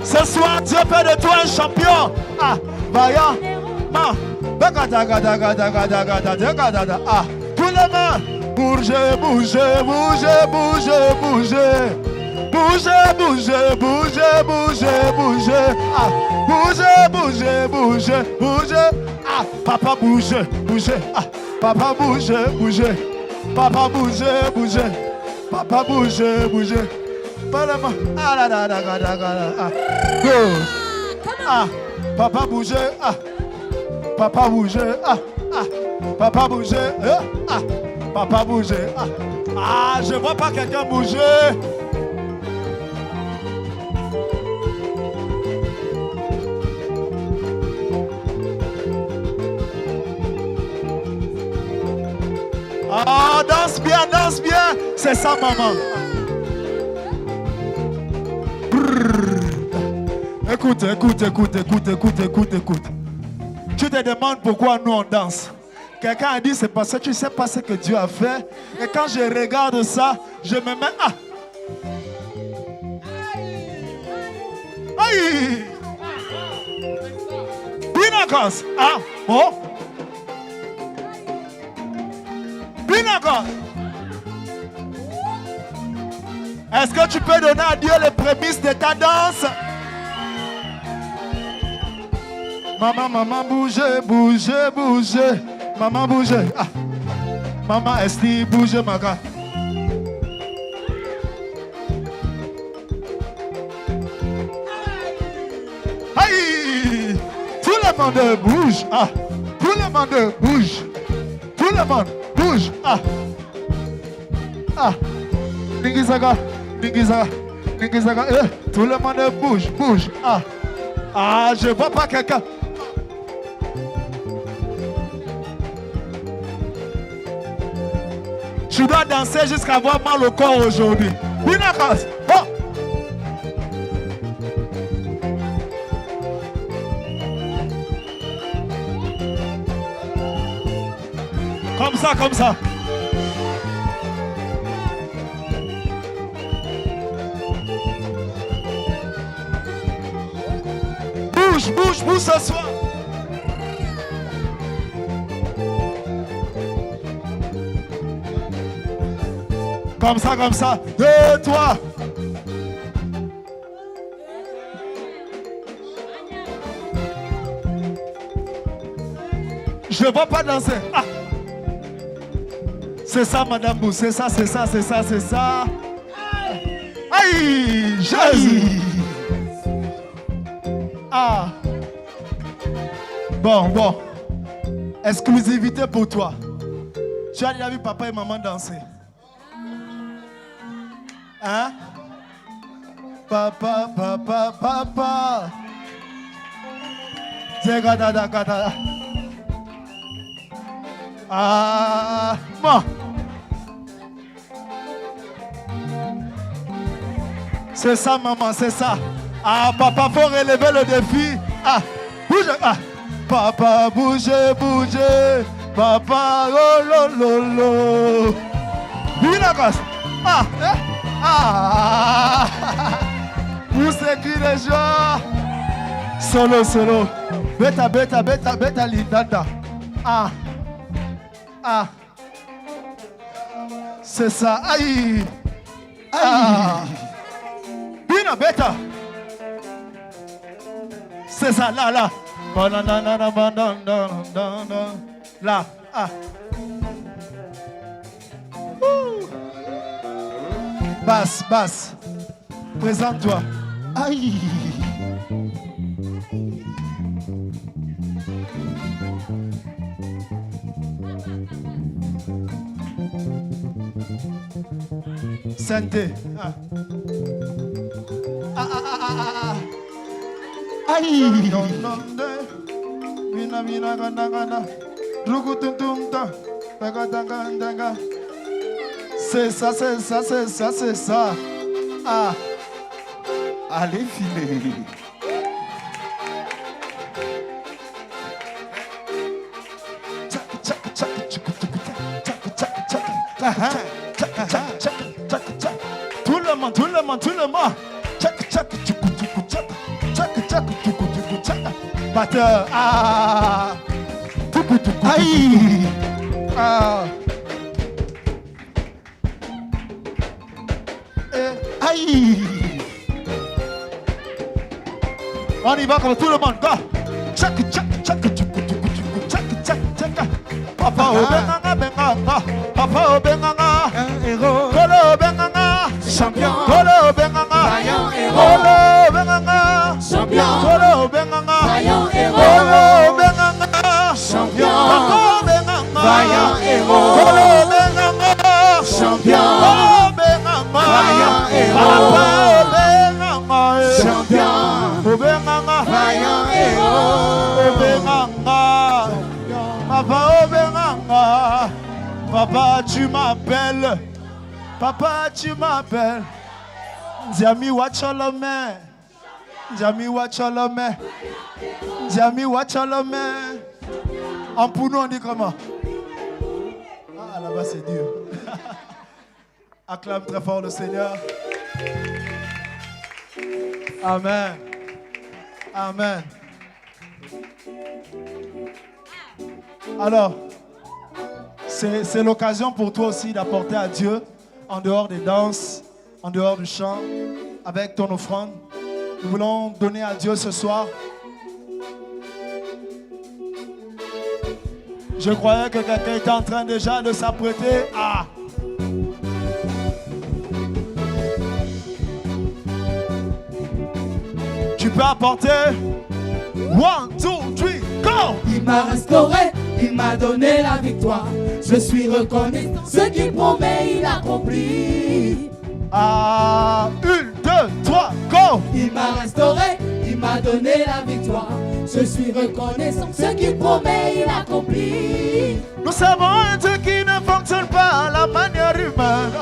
Ce soir, Dieu fait de toi un champion. Ah, vaillant. Ah, ah, tout le monde. Bougez, bougez, bougez, bougez, bougez. Bougez, bougez, bougez, bougez, bougez. Ah, bougez, bougez, bougez, bougez. Ah, papa bougez, bougez. Ah, papa bougez, bougez. Papa bougez, bougez. Papa bougez, bougez. Ah, là, là, là, là, là, là. Ah, go. Ah, papa bougez. Ah, papa bougez. Ah, ah, papa bougez. Ah, papa bougez. Ah, ah, je vois pas quelqu'un bouger. Ah, danse bien, danse bien. C'est ça, maman. Écoute, écoute, écoute, écoute, écoute, écoute, écoute. Tu te demandes pourquoi nous on danse. Quelqu'un a dit c'est parce que tu sais pas ce que Dieu a fait. Et quand je regarde ça, je me mets... Ah! Aïe! Binakos! Ah! Oh! encore. Est-ce que tu peux donner à Dieu les prémices de ta danse? Maman, bougez, bougez, bougez. Maman, bougez. Ah. Maman, Esti, bougez, ma gars. Aïe! Tout le monde bouge. Ah. Tout le monde bouge. Tout le monde bouge. Ah. Ah. Ningizaga. Ningizaga. Ningizaga. Tout le monde bouge. Bouge. Ah. Ah, je vois pas quelqu'un. Tu dois danser jusqu'à avoir mal au corps aujourd'hui. Binakas. Oh. Comme ça, comme ça. Bouge, bouge, bouge ce soir. Comme ça, comme ça. Et toi. Je ne vais pas danser. Ah. C'est ça, Madame Bou. C'est ça, c'est ça, c'est ça, c'est ça. Aïe, Jésus. Ah. Bon. Exclusivité pour toi. Tu as déjà vu papa et maman danser? Hein? Papa. Zegadadagada. Ah, bon. C'est ça, maman, c'est ça. Ah, papa, faut relever le défi. Ah, bouge. Ah, papa, bougez. Papa, oh, lolo. Binagos. Ah, Ah. Vous c'est qui les gens? Solo. Beta, lindanda. Ah. C'est ça. Aïe. Ah. Bina, beta. C'est ça, là. Là. Ah. Basse. Présente-toi. Aïe. Santé. Ah. Aïe. Mina ganda. Rugutuntumta. Daga. C'est ça. Ah. Allez, filer. Tout le monde. Batteur. Ah. Aïe. Ah. Aïe. On y va comme tout le monde. Go. Tchak. Papa Obenganga. Papa Obenganga. Un héros. Kolo Obenganga. Champion. Kolo Obenganga. Vaillant héros. Kolo Obenganga. Champion. Kolo Obenganga. Vaillant héros. Kolo Obenganga. Champion. Kolo Obenganga. Vaillant héros. Kolo Obenganga. Champion. Kolo Obenganga. Vaillant héros. Papa Obenganga. Champion. Obenganga. Vaillant héros. Obenganga. Papa Obenganga. Papa, tu m'appelles. Ndiami Wacholome. En pour nous, on dit comment? Ah, là-bas, c'est dur. Acclame très fort le Seigneur. Amen. Alors, C'est l'occasion pour toi aussi d'apporter à Dieu, en dehors des danses, en dehors du chant, avec ton offrande. Nous voulons donner à Dieu ce soir. Je croyais que quelqu'un était en train déjà de s'apprêter à... Tu peux apporter 1, 2, 3, go! Il m'a restauré, il m'a donné la victoire. Je suis reconnaissant, ce qu'il promet, il accomplit. Ah, 1, 2, 3, go! Il m'a restauré, il m'a donné la victoire. Je suis reconnaissant, ce qu'il promet, il accomplit. Nous savons un Dieu qui ne fonctionne pas à la manière humaine.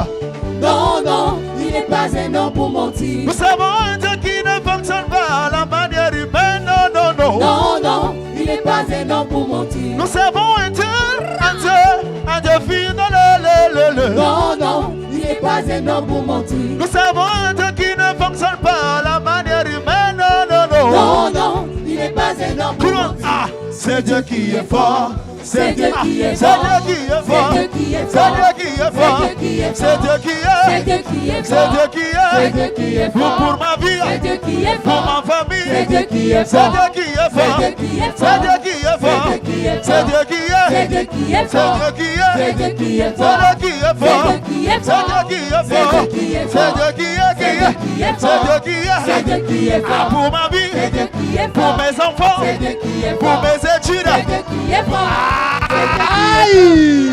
Non, non, il n'est pas un homme pour mentir. Nous savons un Dieu qui ne fonctionne pas à la manière humaine. Non, non, non. Non, non, il n'est pas un homme pour mentir. Nous savons un Dieu fidèle. Non, non, il n'est pas un homme pour mentir. Nous savons un Dieu qui ne fonctionne pas à la manière humaine. Non, non, non. Non, non, il n'est pas un homme pour mentir. Ah, c'est Dieu qui est fort. C'est Dieu qui est C'est fort. Dieu qui est fort. C'est Dieu qui est C'est fort. Dieu qui est fort. C'est Dieu qui est C'est Dieu qui est. C'est Dieu qui est C'est fort. Dieu qui C'est est. Dieu qui est fort. Pour ma vie. C'est Dieu qui est Pour fort. ma famille. C'est Dieu qui est C'est fort. Dieu qui est fort. C'est Dieu qui est C'est fort. Dieu qui est fort. C'est Dieu qui est C'est Dieu qui est. C'est Dieu qui est C'est fort. Dieu qui est. C'est Dieu qui est C'est fort. Dieu qui est fort. C'est Dieu qui est C'est fort. Dieu qui est C'est fort. Dieu qui est C'est fort. Dieu qui est. C'est Dieu qui est C'est fort. Dieu qui est. C'est Dieu qui est Ah, fort. pour ma vie. C'est Dieu qui est Pour fort. mes enfants. C'est Dieu qui est Pour fort. mes études. C'est Dieu qui est fort. Aïe.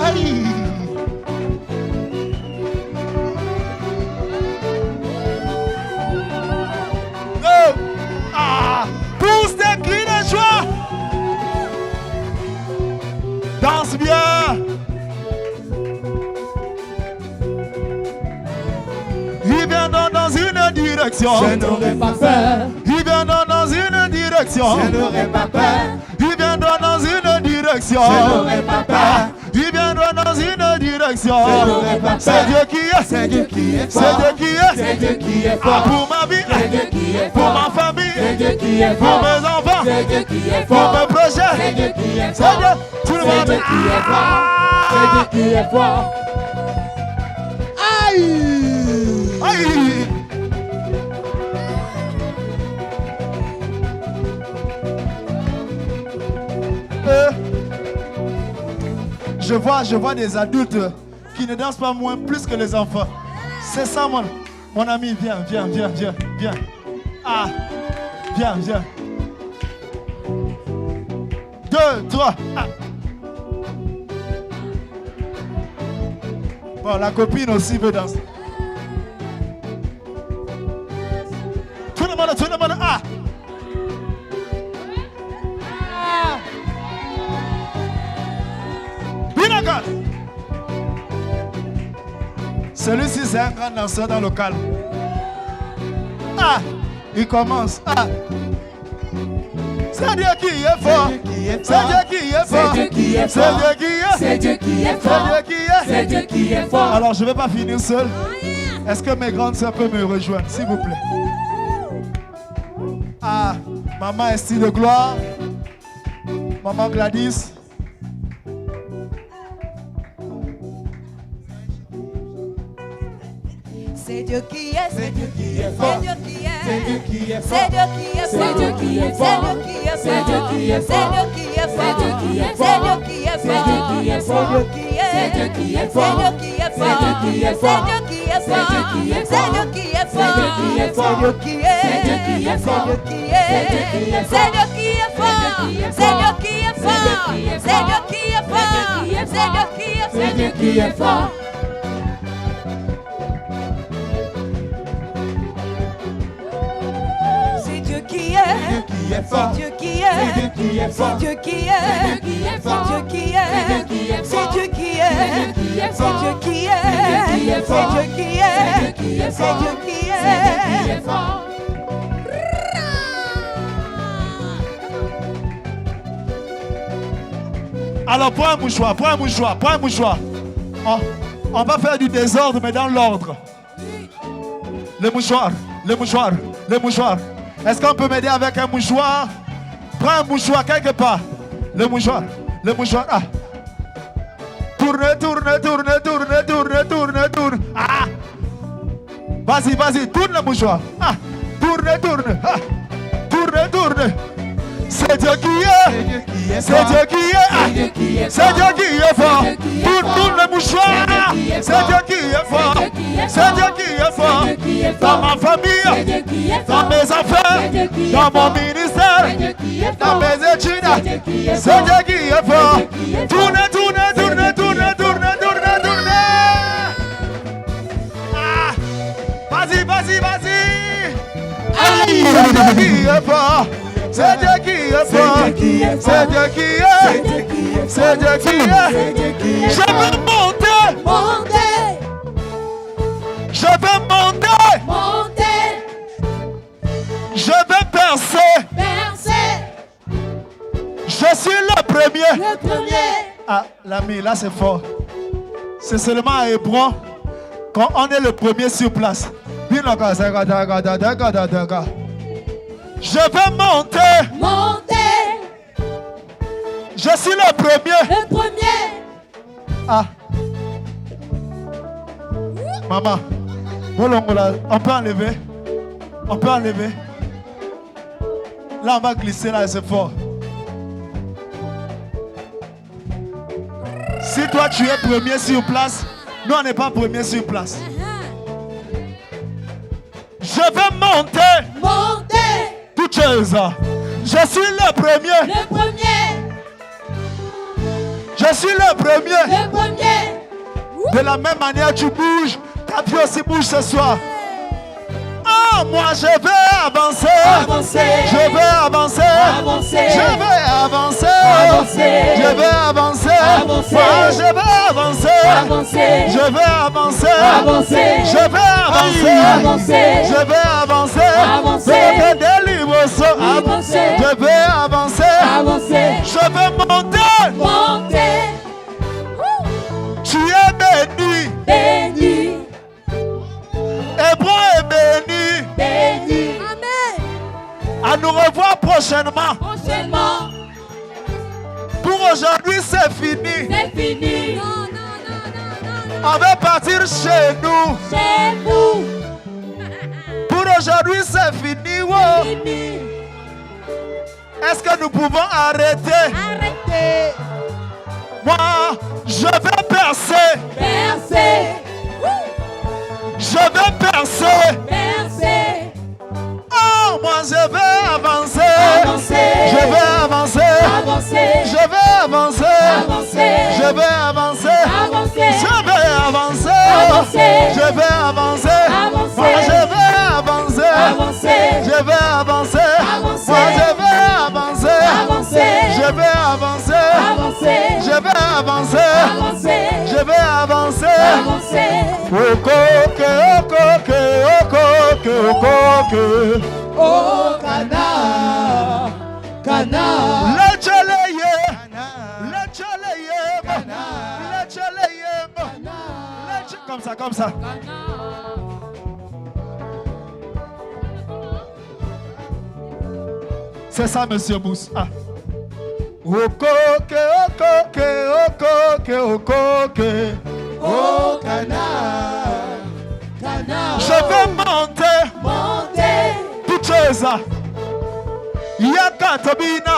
Aïe. Oh. Ah. Pousse des cris de joie. Danse bien. Il vient dans une direction. Je n'aurai pas peur. Il vient dans une direction. Je n'aurai pas peur. Il vient dans une direction. Je n'aurai pas peur. Il vient dans une direction. Je n'aurai pas peur. C'est Dieu qui est. C'est Dieu qui est C'est fort. Dieu qui est. C'est Dieu qui est Ah, fort. pour ma vie. C'est Dieu qui est Pour fort. ma famille. C'est Dieu qui est Pour fort. mes enfants. C'est Dieu qui est Pour fort. mes projets. C'est Dieu qui est C'est fort. Dieu. Tout le C'est monde. Dieu qui est fort. C'est Dieu qui est fort. Aïe. Aïe. Je vois des adultes qui ne dansent pas moins plus que les enfants. C'est ça, mon ami. Viens. Ah, viens. 2, 3. Ah. Bon, la copine aussi veut danser. Tout le monde. Ah. Binaga. Celui-ci, c'est un grand danseur dans le local. Ah, il commence. Ah. C'est Dieu qui est fort. C'est Dieu qui est fort. C'est Dieu qui est C'est fort. Dieu qui est. C'est Dieu qui est fort. C'est Dieu qui est. C'est Dieu qui est fort. Alors, je ne vais pas finir seul. Est-ce que mes grandes sœurs peuvent me rejoindre, s'il vous plaît? Ah, maman Esther de Gloire. Maman Gladys. C'est Dieu qui est, C'est Dieu qui est fort. c'est Dieu qui est, C'est Dieu qui est fort. c'est Dieu qui est, C'est Dieu qui est fort. c'est Dieu qui est, C'est Dieu qui est fort. c'est Dieu qui est, C'est Dieu qui est fort. c'est Dieu qui est, C'est Dieu qui est fort. c'est Dieu qui est, C'est Dieu qui est fort. c'est Dieu qui est, C'est Dieu qui est fort. c'est Dieu qui est, C'est Dieu qui est fort. c'est Dieu qui est, C'est Dieu qui est fort. c'est Dieu qui est, C'est Dieu qui est fort. c'est Dieu qui est, c'est Dieu qui est fort, c'est Dieu qui est fort, c'est Dieu qui est fort, c'est Dieu qui est, C'est Dieu qui est fort. c'est Dieu qui est, Qui est fort. c'est Dieu qui est, C'est Dieu qui est fort. c'est Dieu qui est, c'est Dieu qui est, c'est Dieu qui est, c'est Dieu qui est, c'est Dieu qui est, c'est Dieu qui est. Alors, prends un mouchoir. On va faire du désordre, mais dans l'ordre. Le mouchoir. Est-ce qu'on peut m'aider avec un mouchoir? Prends un mouchoir quelque part. Le mouchoir. Ah. Tourne. Ah! Vas-y, tourne le mouchoir. Ah! Tourne. Ah! Tourne. C'est Dieu qui est. C'est Dieu qui est. C'est Dieu qui est fort. Tourne le mouchoir. C'est Dieu qui est fort. C'est Dieu qui est fort. Dans ma famille, dans mes affaires, dans mon ministère, dans mes études, c'est Dieu qui est fort. Tourne. Ah! Vas-y. Aïe! C'est Dieu qui est fort. C'est Dieu qui est fort. C'est Dieu qui est. C'est Dieu qui est. Je veux monter. Je veux monter. Je vais percer. Je suis le premier. Ah, l'ami, là c'est fort. C'est seulement à Hébron quand on est le premier sur place. Je vais monter. Je suis le premier. Ah. Maman, on peut enlever. Là, on va glisser, là, c'est fort. Si toi, tu es premier sur place, nous, on n'est pas premier sur place. Je vais monter. Toutes choses. Je suis le premier. Je suis le premier. De la même manière, tu bouges. Ta vie aussi bouge ce soir. Oh, moi je vais avancer. Je vais avancer. Je vais avancer. Je vais avancer. Moi je vais avancer. Je vais avancer. Je vais avancer. Je vais avancer. Je vais avancer. Je vais monter. Tu es béni. Hébron est béni. À nous revoir prochainement. Pour aujourd'hui, c'est fini. On va partir chez nous. Pour aujourd'hui, c'est fini. Wow. Est-ce que nous pouvons arrêter? Moi, je vais percer. Je vais percer. Oh, moi je vais avancer. Je vais avancer. Je vais avancer. Je vais avancer. Je vais avancer. Je vais avancer. Moi je vais avancer. Je vais avancer. Moi je vais avancer. Je vais avancer. Je vais avancer. Je vais avancer. Oh, Cana. Comme ça. C'est ça, monsieur Mousse. Ah. Oh, Cana. Je vais monter. Toutes choses. Yakatabina.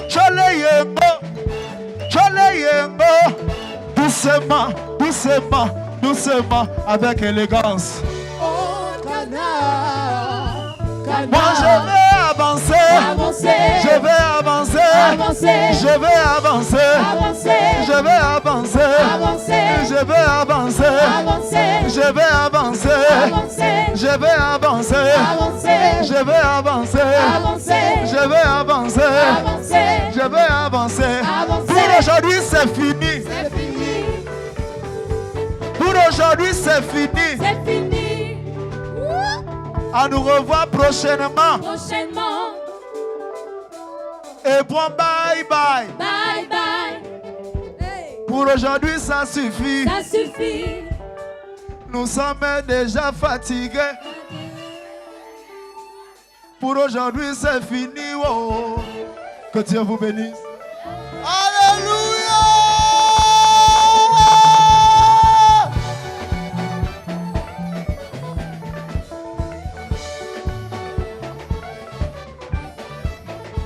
Chaleyembo. Doucement, avec élégance. Oh, Cana. Moi je vais avancer. Je vais avancer. Je vais avancer. Je vais avancer. Je vais avancer. Je vais avancer. Je vais avancer. Je vais avancer. Je vais avancer. Je vais avancer. Pour aujourd'hui c'est fini. Pour aujourd'hui c'est fini. À nous revoir prochainement. Et bon bye. Pour aujourd'hui ça suffit. Nous sommes déjà fatigués. Pour aujourd'hui, c'est fini. Oh. Que Dieu vous bénisse. Alléluia!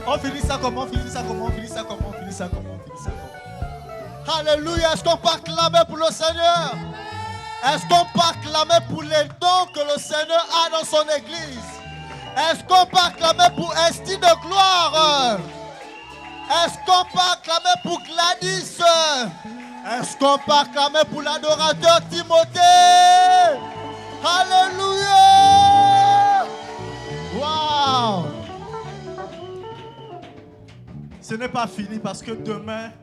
On finit ça comment? Alléluia! Est-ce qu'on peut acclamer pour le Seigneur? Est-ce qu'on peut acclamer pour les dons que le Seigneur a dans son église? Est-ce qu'on peut acclamer pour Esti de gloire? Est-ce qu'on peut acclamer pour Gladys? Est-ce qu'on peut acclamer pour l'adorateur Timothée? Alléluia! Wow! Ce n'est pas fini parce que demain,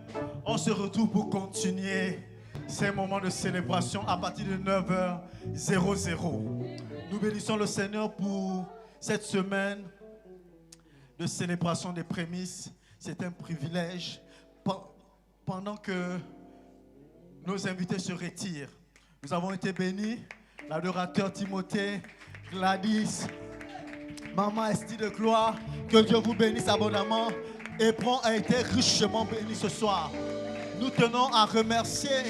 on se retrouve pour continuer ces moments de célébration à partir de 9h00. Nous bénissons le Seigneur pour cette semaine de célébration des prémices. C'est un privilège. Pendant que nos invités se retirent, nous avons été bénis. L'adorateur Timothée, Gladys, Maman Esti de gloire, que Dieu vous bénisse abondamment. Hébron a été richement béni ce soir. Nous tenons à remercier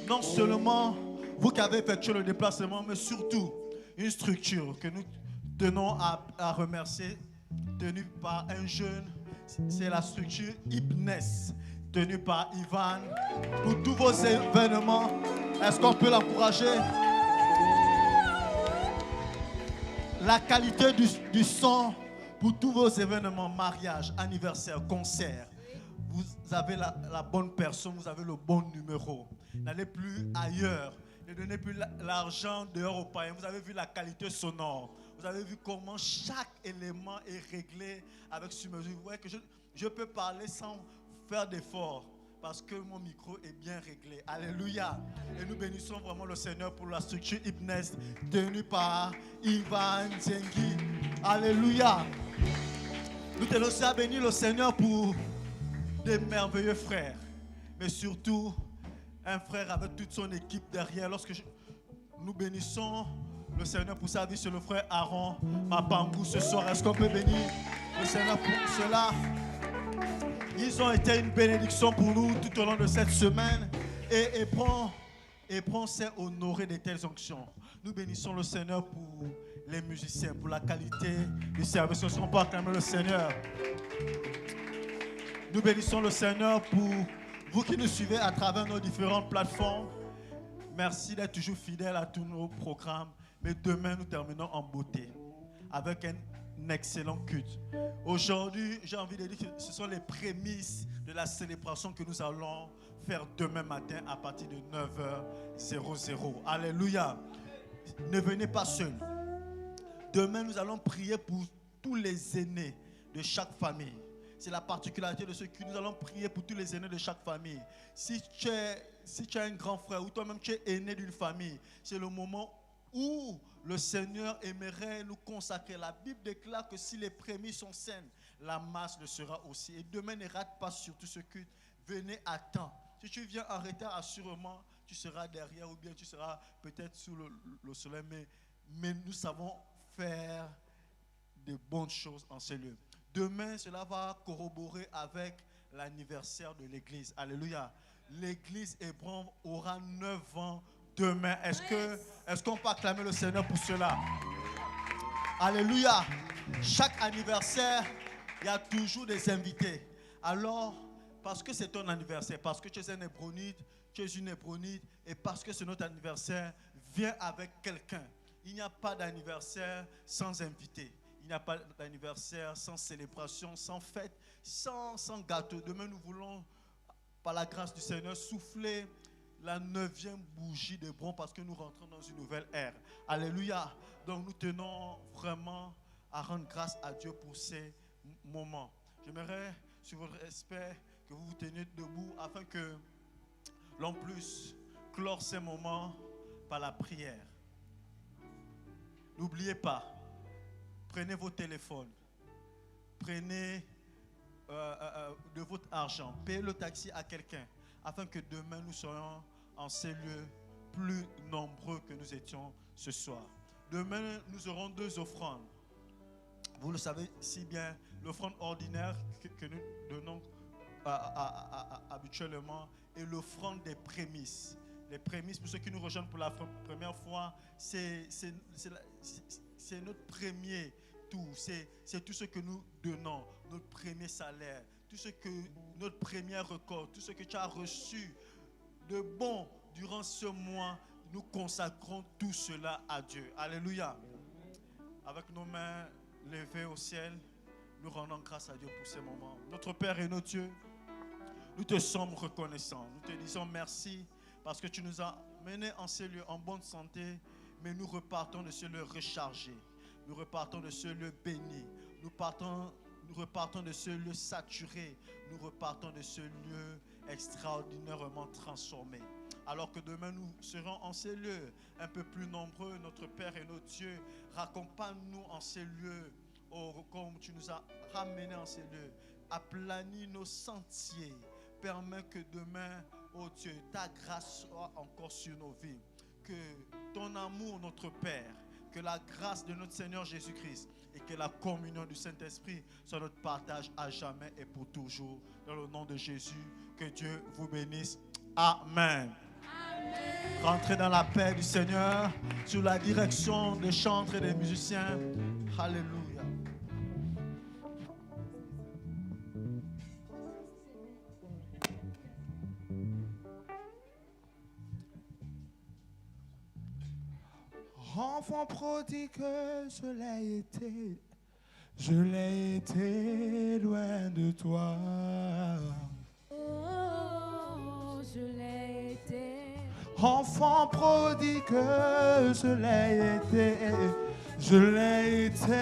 non seulement vous qui avez effectué le déplacement, mais surtout une structure que nous tenons à remercier, tenue par un jeune. C'est la structure Ibnes, tenue par Ivan. Pour tous vos événements, est-ce qu'on peut l'encourager? La qualité du son pour tous vos événements, mariage, anniversaire, concert. Vous avez la bonne personne, vous avez le bon numéro. N'allez plus ailleurs, ne donnez plus l'argent dehors aux païens. Vous avez vu la qualité sonore. Vous avez vu comment chaque élément est réglé avec sur mesure. Vous voyez que je peux parler sans faire d'effort parce que mon micro est bien réglé. Alléluia. Et nous bénissons vraiment le Seigneur pour la structure Ibnes tenue par Ivan Zengi. Alléluia. Nous tenons aussi à bénir le Seigneur pour des merveilleux frères. Mais surtout, un frère avec toute son équipe derrière. Nous bénissons le Seigneur pour sa vie sur le frère Aaron Mapangou ce soir. Est-ce qu'on peut bénir le Seigneur pour cela? Ils ont été une bénédiction pour nous tout au long de cette semaine. Et Hébron s'est honoré de telles onctions. Nous bénissons le Seigneur pour les musiciens, pour la qualité du service. Est-ce qu'on peut acclamer le Seigneur? Nous bénissons le Seigneur pour vous qui nous suivez à travers nos différentes plateformes. Merci d'être toujours fidèles à tous nos programmes. Mais demain, nous terminons en beauté avec un excellent culte. Aujourd'hui, j'ai envie de dire que ce sont les prémices de la célébration que nous allons faire demain matin à partir de 9h00. Alléluia. Ne venez pas seuls. Demain, nous allons prier pour tous les aînés de chaque famille. C'est la particularité de ce culte. Nous allons prier pour tous les aînés de chaque famille. Si tu as un grand frère ou toi-même tu es aîné d'une famille, c'est le moment où le Seigneur aimerait nous consacrer. La Bible déclare que si les prémices sont saines, la masse le sera aussi. Et demain, ne rate pas surtout ce culte. Venez à temps. Si tu viens en retard, assurément, tu seras derrière ou bien tu seras peut-être sous le soleil. Mais nous savons faire de bonnes choses en ce lieu. Demain, cela va corroborer avec l'anniversaire de l'église. Alléluia. L'église Hébron aura 9 ans demain. Est-ce qu'on peut acclamer le Seigneur pour cela? Alléluia. Chaque anniversaire, il y a toujours des invités. Alors, parce que c'est ton anniversaire, parce que tu es un hébronite, tu es une hébronite, et parce que c'est notre anniversaire, viens avec quelqu'un. Il n'y a pas d'anniversaire sans invité. Il n'y a pas d'anniversaire sans célébration, sans fête, sans gâteau. Demain, nous voulons, par la grâce du Seigneur, souffler la 9e bougie d'Hébron parce que nous rentrons dans une nouvelle ère. Alléluia. Donc, nous tenons vraiment à rendre grâce à Dieu pour ces moments. J'aimerais, sur votre respect, que vous vous teniez debout afin que l'on puisse clore ces moments par la prière. N'oubliez pas, prenez vos téléphones, prenez de votre argent, payez le taxi à quelqu'un, afin que demain nous soyons en ces lieux plus nombreux que nous étions ce soir. Demain, nous aurons 2 offrandes. Vous le savez si bien, l'offrande ordinaire que nous donnons habituellement et l'offrande des prémices. Les prémices, pour ceux qui nous rejoignent pour la première fois, c'est notre premier tout. C'est tout ce que nous donnons, notre premier salaire, tout ce que notre première récolte, tout ce que tu as reçu de bon durant ce mois. Nous consacrons tout cela à Dieu. Alléluia. Avec nos mains levées au ciel, nous rendons grâce à Dieu pour ces moments. Notre Père et notre Dieu, nous te sommes reconnaissants. Nous te disons merci parce que tu nous as menés en ces lieux en bonne santé, mais nous repartons de ce lieu rechargé. Nous repartons de ce lieu béni. Nous repartons de ce lieu saturé. Nous repartons de ce lieu extraordinairement transformé. Alors que demain nous serons en ces lieux un peu plus nombreux, notre Père et notre Dieu, raccompagne-nous en ces lieux, comme tu nous as ramenés en ces lieux, aplanis nos sentiers, permets que demain, oh Dieu, ta grâce soit encore sur nos vies, que ton amour, notre Père, que la grâce de notre Seigneur Jésus-Christ et que la communion du Saint-Esprit soit notre partage à jamais et pour toujours. Dans le nom de Jésus, que Dieu vous bénisse. Amen. Rentrez dans la paix du Seigneur sous la direction des chantres et des musiciens. Alléluia. Enfant prodigue, je l'ai été loin de toi. Oh, je l'ai été. Enfant prodigue, je l'ai été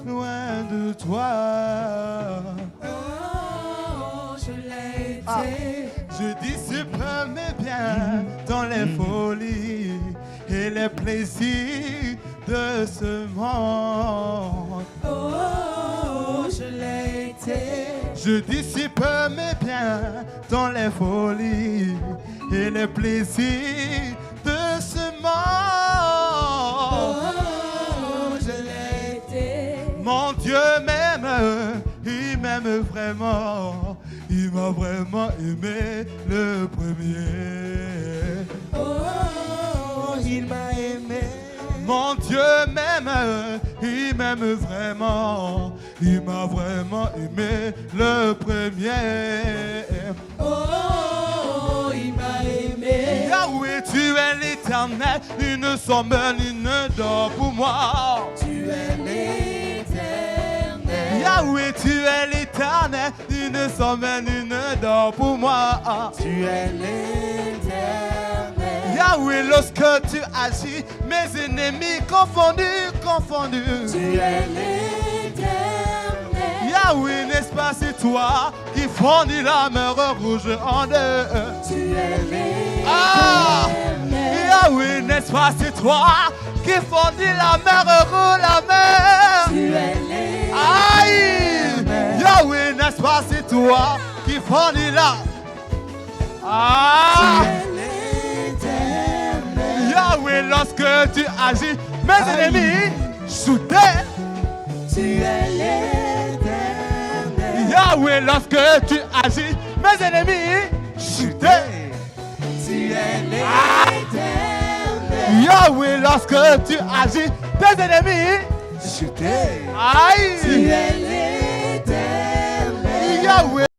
loin de toi. Oh, je l'ai été. Je dissipe mes biens dans les folies et les plaisirs de ce monde. Oh, je l'ai été. Je dissipe mes biens dans les folies et les plaisirs de ce monde. Oh, je l'ai été. Mon Dieu m'aime, il m'aime vraiment. Il m'a vraiment aimé le premier. Oh, il m'a aimé. Mon Dieu m'aime, il m'aime vraiment. Il m'a vraiment aimé le premier. Oh, il m'a aimé. Yahweh, tu es l'éternel, il ne sommeille ni ne dort pour moi. Tu es l'éternel. Yahweh, tu es l'éternel, il ne sommeille ni ne dort pour moi. Tu es l'éternel. Yahweh, lorsque tu agis, mes ennemis confondus. Tu es l'éternel. Yahweh, n'est-ce pas c'est toi qui fondis la mer rouge en deux? Tu es l'éternel. Ah! Yahweh, n'est-ce pas c'est toi qui fondis la mer rouge, la mer? Tu es l'éternel. Aïe! Yahweh, n'est-ce pas c'est toi qui fondis la... Ah! Tu es l'éternel. Yahweh, lorsque tu agis, mes ennemis soudés. Tu es l'éternel. Yahweh, lorsque tu agis, mes ennemis chutés. Tu es l'éternel. Yahweh, lorsque tu agis, tes ennemis chutés. Aïe! Tu es l'éternel. Yahweh.